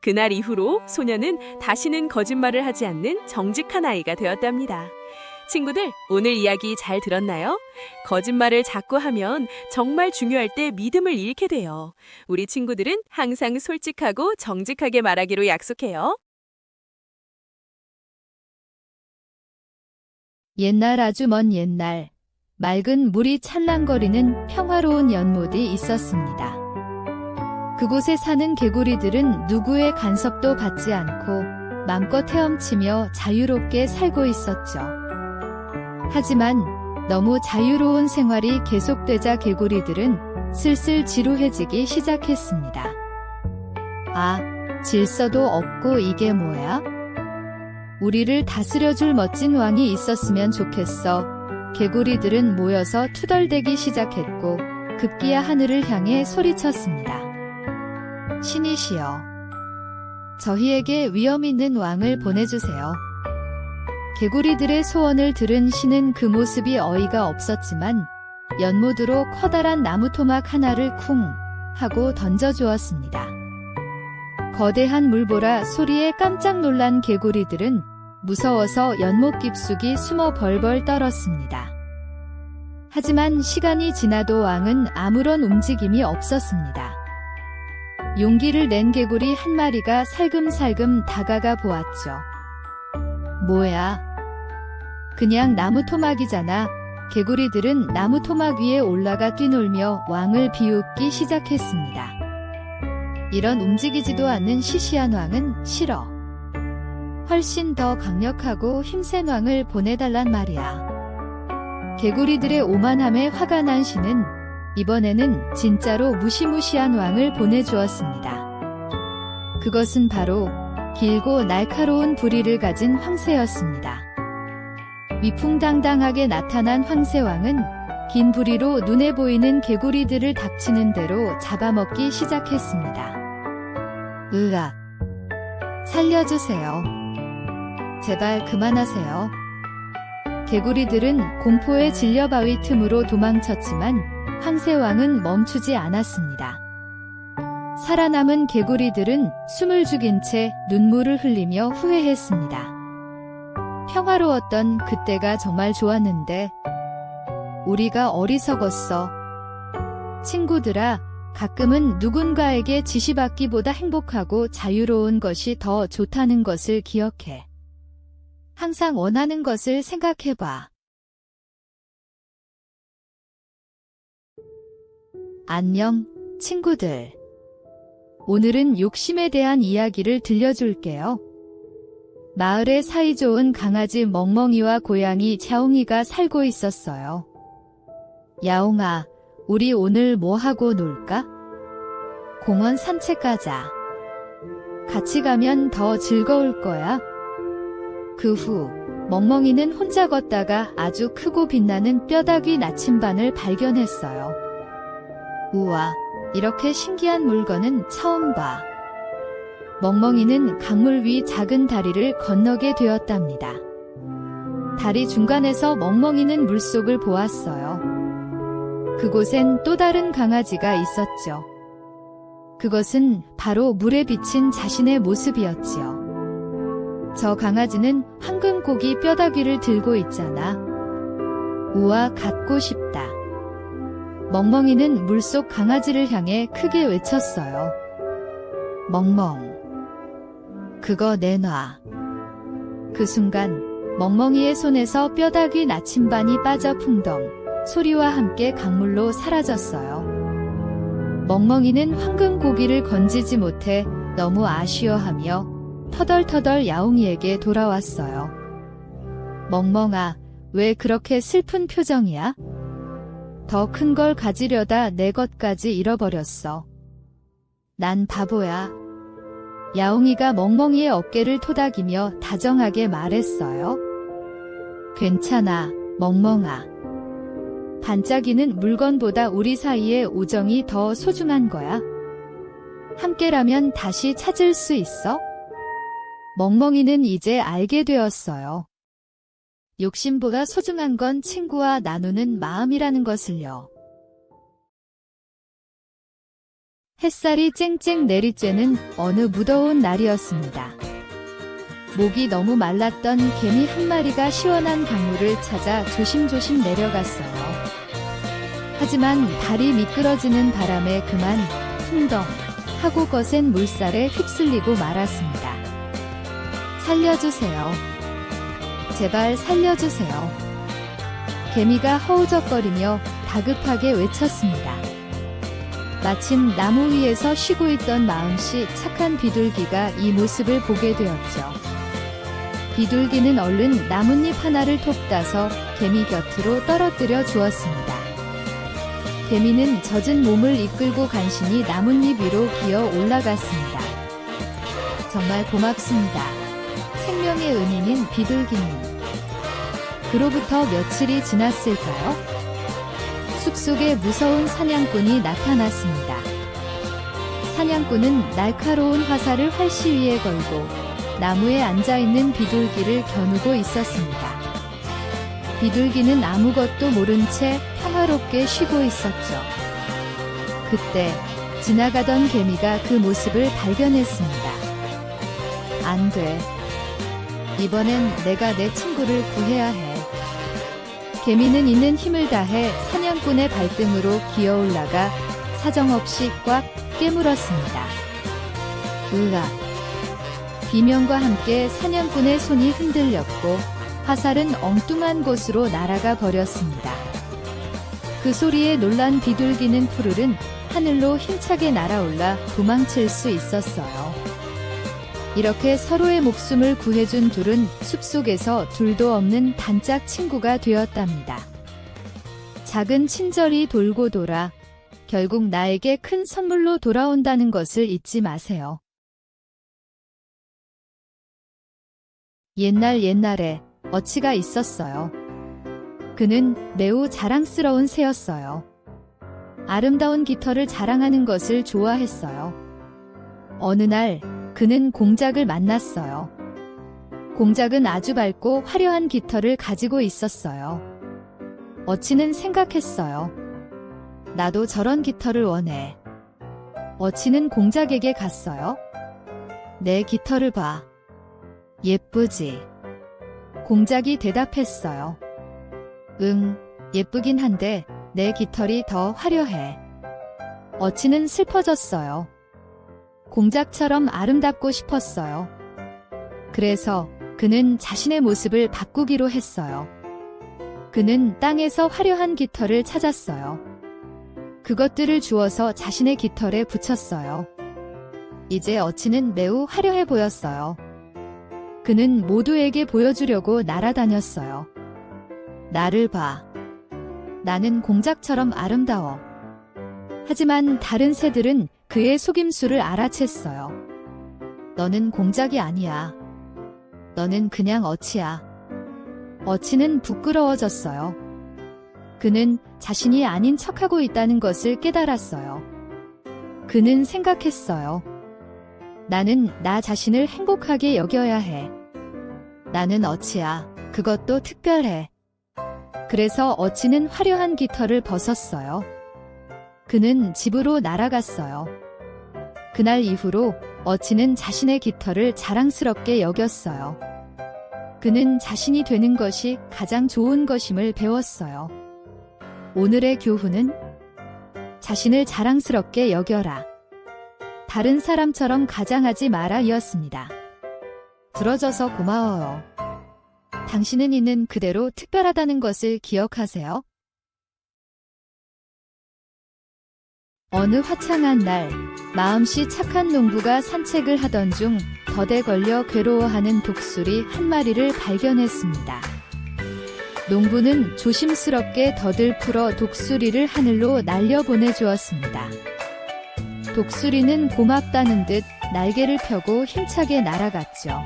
그날 이후로 소녀는 다시는 거짓말을 하지 않는 정직한 아이가 되었답니다. 친구들, 오늘 이야기 잘 들었나요? 거짓말을 자꾸 하면 정말 중요할 때 믿음을 잃게 돼요. 우리 친구들은 항상 솔직하고 정직하게 말하기로 약속해요. 옛날 아주 먼 옛날, 맑은 물이 찰랑거리는 평화로운 연못이 있었습니다. 그곳에 사는 개구리들은 누구의 간섭도 받지 않고 마음껏 헤엄치며 자유롭게 살고 있었죠. 하지만 너무 자유로운 생활이 계속되자 개구리들은 슬슬 지루해지기 시작했습니다. 아, 질서도 없고 이게 뭐야? 우리를 다스려줄 멋진 왕이 있었으면 좋겠어. 개구리들은 모여서 투덜대기 시작했고 급기야 하늘을 향해 소리쳤습니다. 신이시여, 저희에게 위엄 있는 왕을 보내주세요. 개구리들의 소원을 들은 신은 그 모습이 어이가 없었지만 연못으로 커다란 나무 토막 하나를 쿵 하고 던져주었습니다. 거대한 물보라 소리에 깜짝 놀란 개구리들은 무서워서 연못 깊숙이 숨어 벌벌 떨었습니다. 하지만 시간이 지나도 왕은 아무런 움직임이 없었습니다. 용기를 낸 개구리 한 마리가 살금살금 다가가 보았죠. 뭐야? 그냥 나무 토막이잖아. 개구리들은 나무 토막 위에 올라가 뛰놀며 왕을 비웃기 시작했습니다. 이런 움직이지도 않는 시시한 왕은 싫어. 훨씬 더 강력하고 힘센 왕을 보내달란 말이야. 개구리들의 오만함에 화가 난 신은 이번에는 진짜로 무시무시한 왕을 보내주었습니다. 그것은 바로 길고 날카로운 부리를 가진 황새였습니다. 위풍당당하게 나타난 황새왕은 긴 부리로 눈에 보이는 개구리들을 닥치는 대로 잡아먹기 시작했습니다. 으악! 살려주세요. 제발 그만하세요. 개구리들은 공포에 질려 바위 틈으로 도망쳤지만 황새왕은 멈추지 않았습니다. 살아남은 개구리들은 숨을 죽인 채 눈물을 흘리며 후회했습니다. 평화로웠던 그때가 정말 좋았는데 우리가 어리석었어. 친구들아, 가끔은 누군가에게 지시받기보다 행복하고 자유로운 것이 더 좋다는 것을 기억해. 항상 원하는 것을 생각해봐. 안녕, 친구들. 오늘은 욕심에 대한 이야기를 들려줄게요. 마을에 사이좋은 강아지 멍멍이와 고양이 샤옹이가 살고 있었어요. 야옹아, 우리 오늘 뭐 하고 놀까? 공원 산책 가자. 같이 가면 더 즐거울 거야. 그 후 멍멍이는 혼자 걷다가 아주 크고 빛나는 뼈다귀 나침반을 발견했어요. 우와, 이렇게 신기한 물건은 처음 봐. 멍멍이는 강물 위 작은 다리를 건너게 되었답니다. 다리 중간에서 멍멍이는 물속을 보았어요. 그곳엔 또 다른 강아지가 있었죠. 그것은 바로 물에 비친 자신의 모습이었지요. 저 강아지는 황금고기 뼈다귀를 들고 있잖아. 우와, 갖고 싶다. 멍멍이는 물속 강아지를 향해 크게 외쳤어요. 멍멍, 그거 내놔. 그 순간 멍멍이의 손에서 뼈다귀 나침반이 빠져 풍덩 소리와 함께 강물로 사라졌어요. 멍멍이는 황금고기를 건지지 못해 너무 아쉬워하며 터덜터덜 야옹이에게 돌아왔어요. 멍멍아, 왜 그렇게 슬픈 표정이야? 더 큰 걸 가지려다 내 것까지 잃어버렸어. 난 바보야. 야옹이가 멍멍이의 어깨를 토닥이며 다정하게 말했어요. 괜찮아, 멍멍아. 반짝이는 물건보다 우리 사이의 우정이 더 소중한 거야. 함께라면 다시 찾을 수 있어? 멍멍이는 이제 알게 되었어요. 욕심보다 소중한 건 친구와 나누는 마음이라는 것을요. 햇살이 쨍쨍 내리쬐는 어느 무더운 날이었습니다. 목이 너무 말랐던 개미 한 마리가 시원한 강물을 찾아 조심조심 내려갔어요. 하지만 발이 미끄러지는 바람에 그만 풍덩 하고 거센 물살에 휩쓸리고 말았습니다. 살려주세요. 제발 살려주세요. 개미가 허우적거리며 다급하게 외쳤습니다. 마침 나무 위에서 쉬고 있던 마음씨 착한 비둘기가 이 모습을 보게 되었죠. 비둘기는 얼른 나뭇잎 하나를 톡 따서 개미 곁으로 떨어뜨려 주었습니다. 개미는 젖은 몸을 이끌고 간신히 나뭇잎 위로 기어 올라갔습니다. 정말 고맙습니다. 생명의 은인인 비둘기님. 그로부터 며칠이 지났을까요? 숲속에 무서운 사냥꾼이 나타났습니다. 사냥꾼은 날카로운 화살을 활시 위에 걸고 나무에 앉아있는 비둘기를 겨누고 있었습니다. 비둘기는 아무것도 모른 채 평화롭게 쉬고 있었죠. 그때 지나가던 개미가 그 모습을 발견했습니다. 안 돼. 이번엔 내가 내 친구를 구해야 해. 개미는 있는 힘을 다해 사냥꾼의 발등으로 기어 올라가 사정없이 꽉 깨물었습니다. 으악. 비명과 함께 사냥꾼의 손이 흔들렸고 화살은 엉뚱한 곳으로 날아가 버렸습니다. 그 소리에 놀란 비둘기는 푸르른 하늘로 힘차게 날아올라 도망칠 수 있었어요. 이렇게 서로의 목숨을 구해준 둘은 숲속에서 둘도 없는 단짝 친구가 되었답니다. 작은 친절이 돌고 돌아 결국 나에게 큰 선물로 돌아온다는 것을 잊지 마세요. 옛날에 어치가 있었어요. 그는 매우 자랑스러운 새였어요. 아름다운 깃털을 자랑하는 것을 좋아했어요. 어느 날 그는 공작을 만났어요. 공작은 아주 밝고 화려한 깃털을 가지고 있었어요. 어치는 생각했어요. 나도 저런 깃털을 원해. 어치는 공작에게 갔어요. 내 깃털을 봐. 예쁘지? 공작이 대답했어요. 응, 예쁘긴 한데 내 깃털이 더 화려해. 어치는 슬퍼졌어요. 공작처럼 아름답고 싶었어요. 그래서 그는 자신의 모습을 바꾸기로 했어요. 그는 땅에서 화려한 깃털을 찾았어요. 그것들을 주워서 자신의 깃털에 붙였어요. 이제 어치는 매우 화려해 보였어요. 그는 모두에게 보여주려고 날아다녔어요. 나를 봐. 나는 공작처럼 아름다워. 하지만 다른 새들은 그의 속임수를 알아챘어요. 너는 공작이 아니야. 너는 그냥 어치야. 어치는 부끄러워졌어요. 그는 자신이 아닌 척하고 있다는 것을 깨달았어요. 그는 생각했어요. 나는 나 자신을 행복하게 여겨야 해. 나는 어치야. 그것도 특별해. 그래서 어치는 화려한 깃털을 벗었어요. 그는 집으로 날아갔어요. 그날 이후로 어치는 자신의 깃털을 자랑스럽게 여겼어요. 그는 자신이 되는 것이 가장 좋은 것임을 배웠어요. 오늘의 교훈은 자신을 자랑스럽게 여겨라. 다른 사람처럼 가장하지 마라 였습니다. 들어줘서 고마워요. 당신은 있는 그대로 특별하다는 것을 기억하세요. 어느 화창한 날, 마음씨 착한 농부가 산책을 하던 중 덫에 걸려 괴로워하는 독수리 한 마리를 발견했습니다. 농부는 조심스럽게 덫을 풀어 독수리를 하늘로 날려보내주었습니다. 독수리는 고맙다는 듯 날개를 펴고 힘차게 날아갔죠.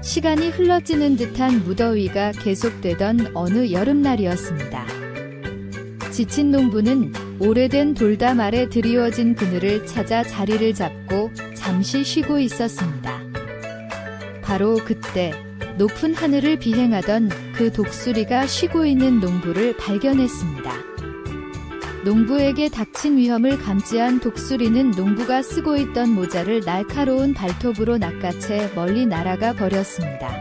시간이 흘러지는 듯한 무더위가 계속되던 어느 여름날이었습니다. 지친 농부는 오래된 돌담 아래 드리워진 그늘을 찾아 자리를 잡고 잠시 쉬고 있었습니다. 바로 그때 높은 하늘을 비행하던 그 독수리가 쉬고 있는 농부를 발견했습니다. 농부에게 닥친 위험을 감지한 독수리는 농부가 쓰고 있던 모자를 날카로운 발톱으로 낚아채 멀리 날아가 버렸습니다.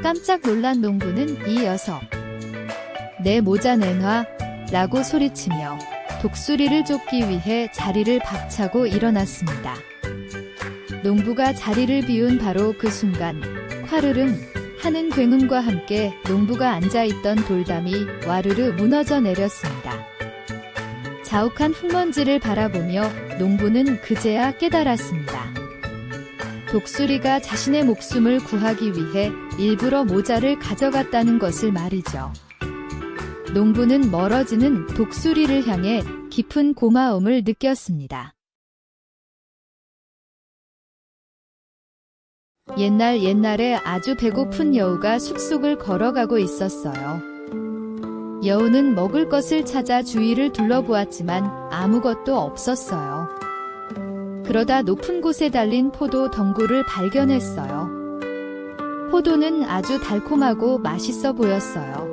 깜짝 놀란 농부는 이 녀석, 내 모자 내놔 라고 소리치며 독수리를 쫓기 위해 자리를 박차고 일어났습니다. 농부가 자리를 비운 바로 그 순간 콰르릉 하는 굉음과 함께 농부가 앉아있던 돌담이 와르르 무너져 내렸습니다. 자욱한 흙먼지를 바라보며 농부는 그제야 깨달았습니다. 독수리가 자신의 목숨을 구하기 위해 일부러 모자를 가져갔다는 것을 말이죠. 농부는 멀어지는 독수리를 향해 깊은 고마움을 느꼈습니다. 옛날에 아주 배고픈 여우가 숲속을 걸어가고 있었어요. 여우는 먹을 것을 찾아 주위를 둘러보았지만 아무것도 없었어요. 그러다 높은 곳에 달린 포도 덩굴을 발견했어요. 포도는 아주 달콤하고 맛있어 보였어요.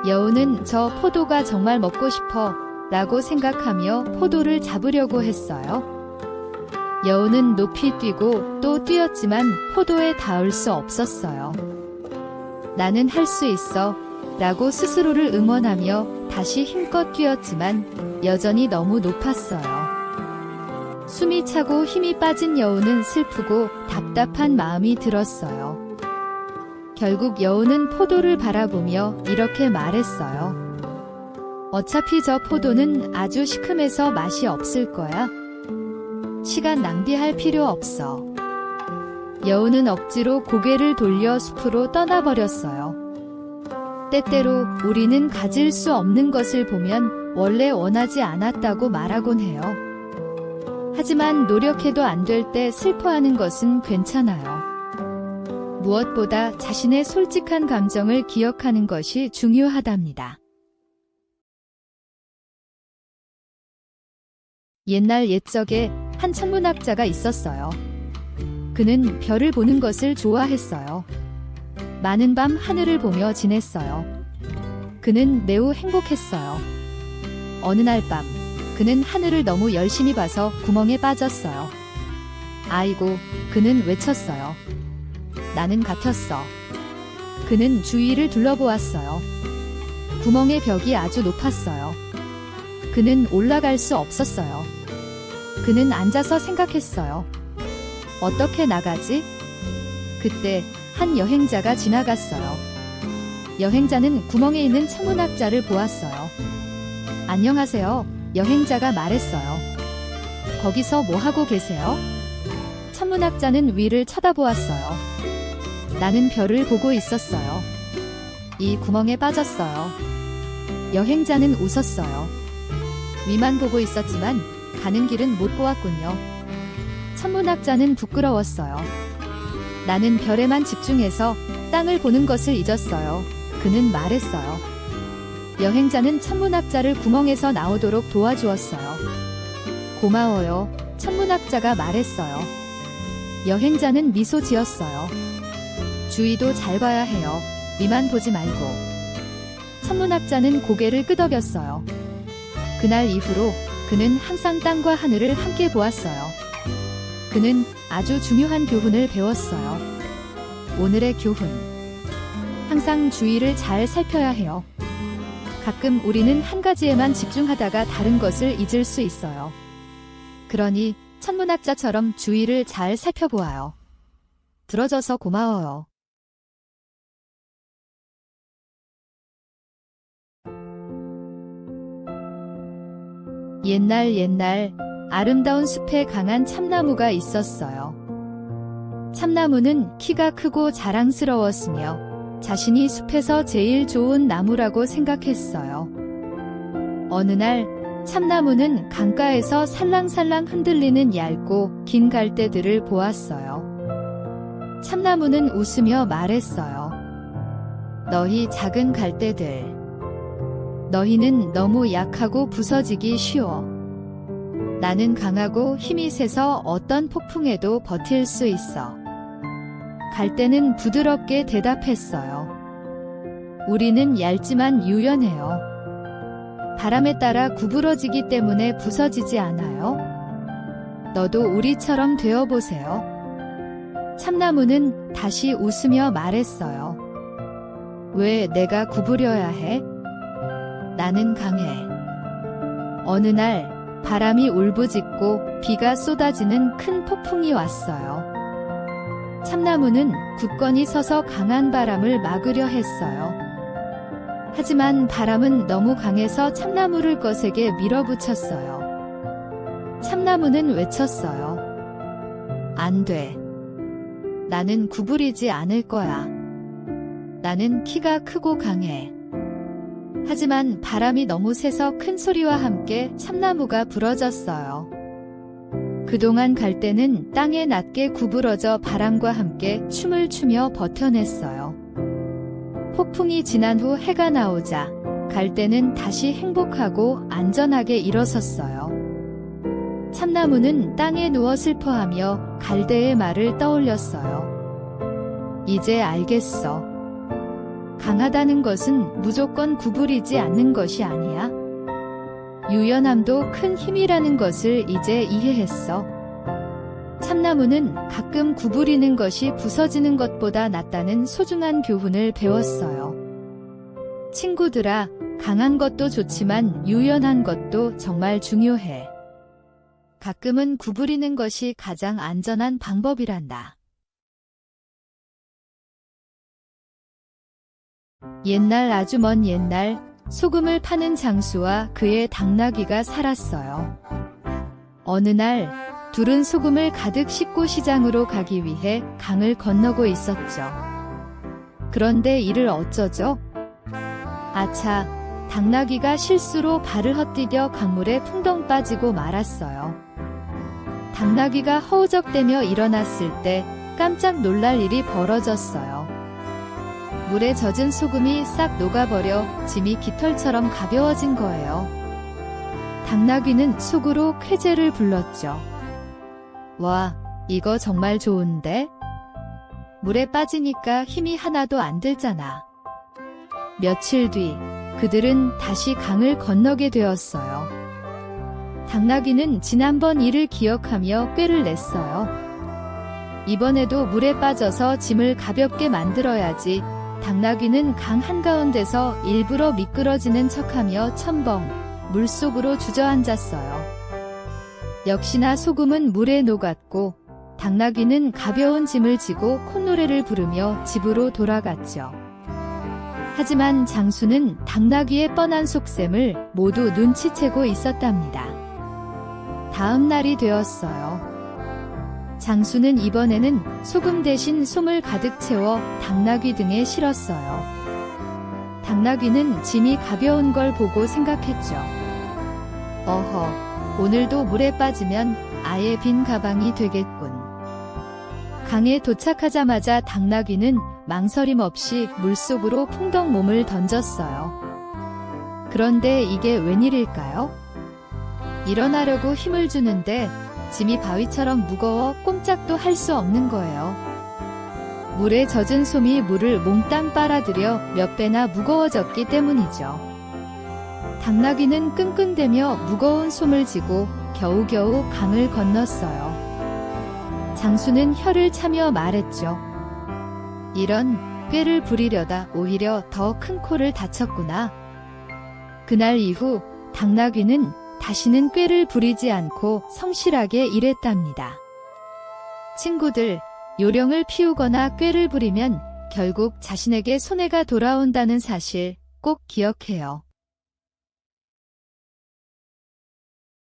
여우는 저 포도가 정말 먹고 싶어 라고 생각하며 포도를 잡으려고 했어요. 여우는 높이 뛰고 또 뛰었지만 포도에 닿을 수 없었어요. 나는 할 수 있어 라고 스스로를 응원하며 다시 힘껏 뛰었지만 여전히 너무 높았어요. 숨이 차고 힘이 빠진 여우는 슬프고 답답한 마음이 들었어요. 결국 여우는 포도를 바라보며 이렇게 말했어요. 어차피 저 포도는 아주 시큼해서 맛이 없을 거야. 시간 낭비할 필요 없어. 여우는 억지로 고개를 돌려 숲으로 떠나버렸어요. 때때로 우리는 가질 수 없는 것을 보면 원래 원하지 않았다고 말하곤 해요. 하지만 노력해도 안 될 때 슬퍼하는 것은 괜찮아요. 무엇보다 자신의 솔직한 감정을 기억하는 것이 중요하답니다. 옛적에 한 천문학자가 있었어요. 그는 별을 보는 것을 좋아했어요. 많은 밤 하늘을 보며 지냈어요. 그는 매우 행복했어요. 어느 날 밤, 그는 하늘을 너무 열심히 봐서 구멍에 빠졌어요. 아이고, 그는 외쳤어요. 나는 갇혔어. 그는 주위를 둘러보았어요. 구멍의 벽이 아주 높았어요. 그는 올라갈 수 없었어요. 그는 앉아서 생각했어요. 어떻게 나가지? 그때 한 여행자가 지나갔어요. 여행자는 구멍에 있는 천문학자를 보았어요. 안녕하세요. 여행자가 말했어요. 거기서 뭐 하고 계세요? 천문학자는 위를 쳐다보았어요. 나는 별을 보고 있었어요. 이 구멍에 빠졌어요. 여행자는 웃었어요. 위만 보고 있었지만 가는 길은 못 보았군요. 천문학자는 부끄러웠어요. 나는 별에만 집중해서 땅을 보는 것을 잊었어요. 그는 말했어요. 여행자는 천문학자를 구멍에서 나오도록 도와주었어요. 고마워요. 천문학자가 말했어요. 여행자는 미소 지었어요. 주위도 잘 봐야 해요. 위만 보지 말고. 천문학자는 고개를 끄덕였어요. 그날 이후로 그는 항상 땅과 하늘을 함께 보았어요. 그는 아주 중요한 교훈을 배웠어요. 오늘의 교훈. 항상 주위를 잘 살펴야 해요. 가끔 우리는 한 가지에만 집중하다가 다른 것을 잊을 수 있어요. 그러니 천문학자처럼 주위를 잘 살펴보아요. 들어줘서 고마워요. 옛날 아름다운 숲에 강한 참나무가 있었어요. 참나무는 키가 크고 자랑스러웠으며 자신이 숲에서 제일 좋은 나무라고 생각했어요. 어느 날 참나무는 강가에서 살랑살랑 흔들리는 얇고 긴 갈대들을 보았어요. 참나무는 웃으며 말했어요. 너희 작은 갈대들. 너희는 너무 약하고 부서지기 쉬워. 나는 강하고 힘이 세서 어떤 폭풍에도 버틸 수 있어. 갈대는 부드럽게 대답했어요. 우리는 얇지만 유연해요. 바람에 따라 구부러지기 때문에 부서지지 않아요? 너도 우리처럼 되어보세요. 참나무는 다시 웃으며 말했어요. 왜 내가 구부려야 해? 나는 강해. 어느 날 바람이 울부짖고 비가 쏟아지는 큰 폭풍이 왔어요. 참나무는 굳건히 서서 강한 바람을 막으려 했어요. 하지만 바람은 너무 강해서 참나무를 거세게 밀어붙였어요. 참나무는 외쳤어요. 안 돼. 나는 구부리지 않을 거야. 나는 키가 크고 강해. 하지만 바람이 너무 세서 큰 소리와 함께 참나무가 부러졌어요. 그동안 갈대는 땅에 낮게 구부러져 바람과 함께 춤을 추며 버텨냈어요. 폭풍이 지난 후 해가 나오자 갈대는 다시 행복하고 안전하게 일어섰어요. 참나무는 땅에 누워 슬퍼하며 갈대의 말을 떠올렸어요. 이제 알겠어. 강하다는 것은 무조건 구부리지 않는 것이 아니야. 유연함도 큰 힘이라는 것을 이제 이해했어. 참나무는 가끔 구부리는 것이 부서지는 것보다 낫다는 소중한 교훈을 배웠어요. 친구들아, 강한 것도 좋지만 유연한 것도 정말 중요해. 가끔은 구부리는 것이 가장 안전한 방법이란다. 옛날 아주 먼 옛날 소금을 파는 장수와 그의 당나귀가 살았어요. 어느 날 둘은 소금을 가득 싣고 시장으로 가기 위해 강을 건너고 있었죠. 그런데 이를 어쩌죠? 아차, 당나귀가 실수로 발을 헛디뎌 강물에 풍덩 빠지고 말았어요. 당나귀가 허우적대며 일어났을 때 깜짝 놀랄 일이 벌어졌어요. 물에 젖은 소금이 싹 녹아버려 짐이 깃털처럼 가벼워진 거예요. 당나귀는 속으로 쾌재를 불렀죠. 와, 이거 정말 좋은데? 물에 빠지니까 힘이 하나도 안 들잖아. 며칠 뒤 그들은 다시 강을 건너게 되었어요. 당나귀는 지난번 일을 기억하며 꾀를 냈어요. 이번에도 물에 빠져서 짐을 가볍게 만들어야지. 당나귀는 강 한가운데서 일부러 미끄러지는 척하며 첨벙 물속으로 주저앉았어요. 역시나 소금은 물에 녹았고 당나귀는 가벼운 짐을 지고 콧노래를 부르며 집으로 돌아갔죠. 하지만 장수는 당나귀의 뻔한 속셈을 모두 눈치채고 있었답니다. 다음 날이 되었어요. 장수는 이번에는 소금 대신 솜을 가득 채워 당나귀 등에 실었어요. 당나귀는 짐이 가벼운 걸 보고 생각했죠. 어허, 오늘도 물에 빠지면 아예 빈 가방이 되겠군. 강에 도착하자마자 당나귀는 망설임 없이 물속으로 풍덩 몸을 던졌어요. 그런데 이게 웬일일까요? 일어나려고 힘을 주는데 짐이 바위처럼 무거워 꼼짝도 할 수 없는 거예요. 물에 젖은 솜이 물을 몽땅 빨아들여 몇 배나 무거워졌기 때문이죠. 당나귀는 끙끙대며 무거운 솜을 지고 겨우겨우 강을 건넜어요. 장수는 혀를 차며 말했죠. 이런, 꾀를 부리려다 오히려 더 큰 코를 다쳤구나. 그날 이후 당나귀는 다시는 꾀를 부리지 않고 성실하게 일했답니다. 친구들, 요령을 피우거나 꾀를 부리면 결국 자신에게 손해가 돌아온다는 사실 꼭 기억해요.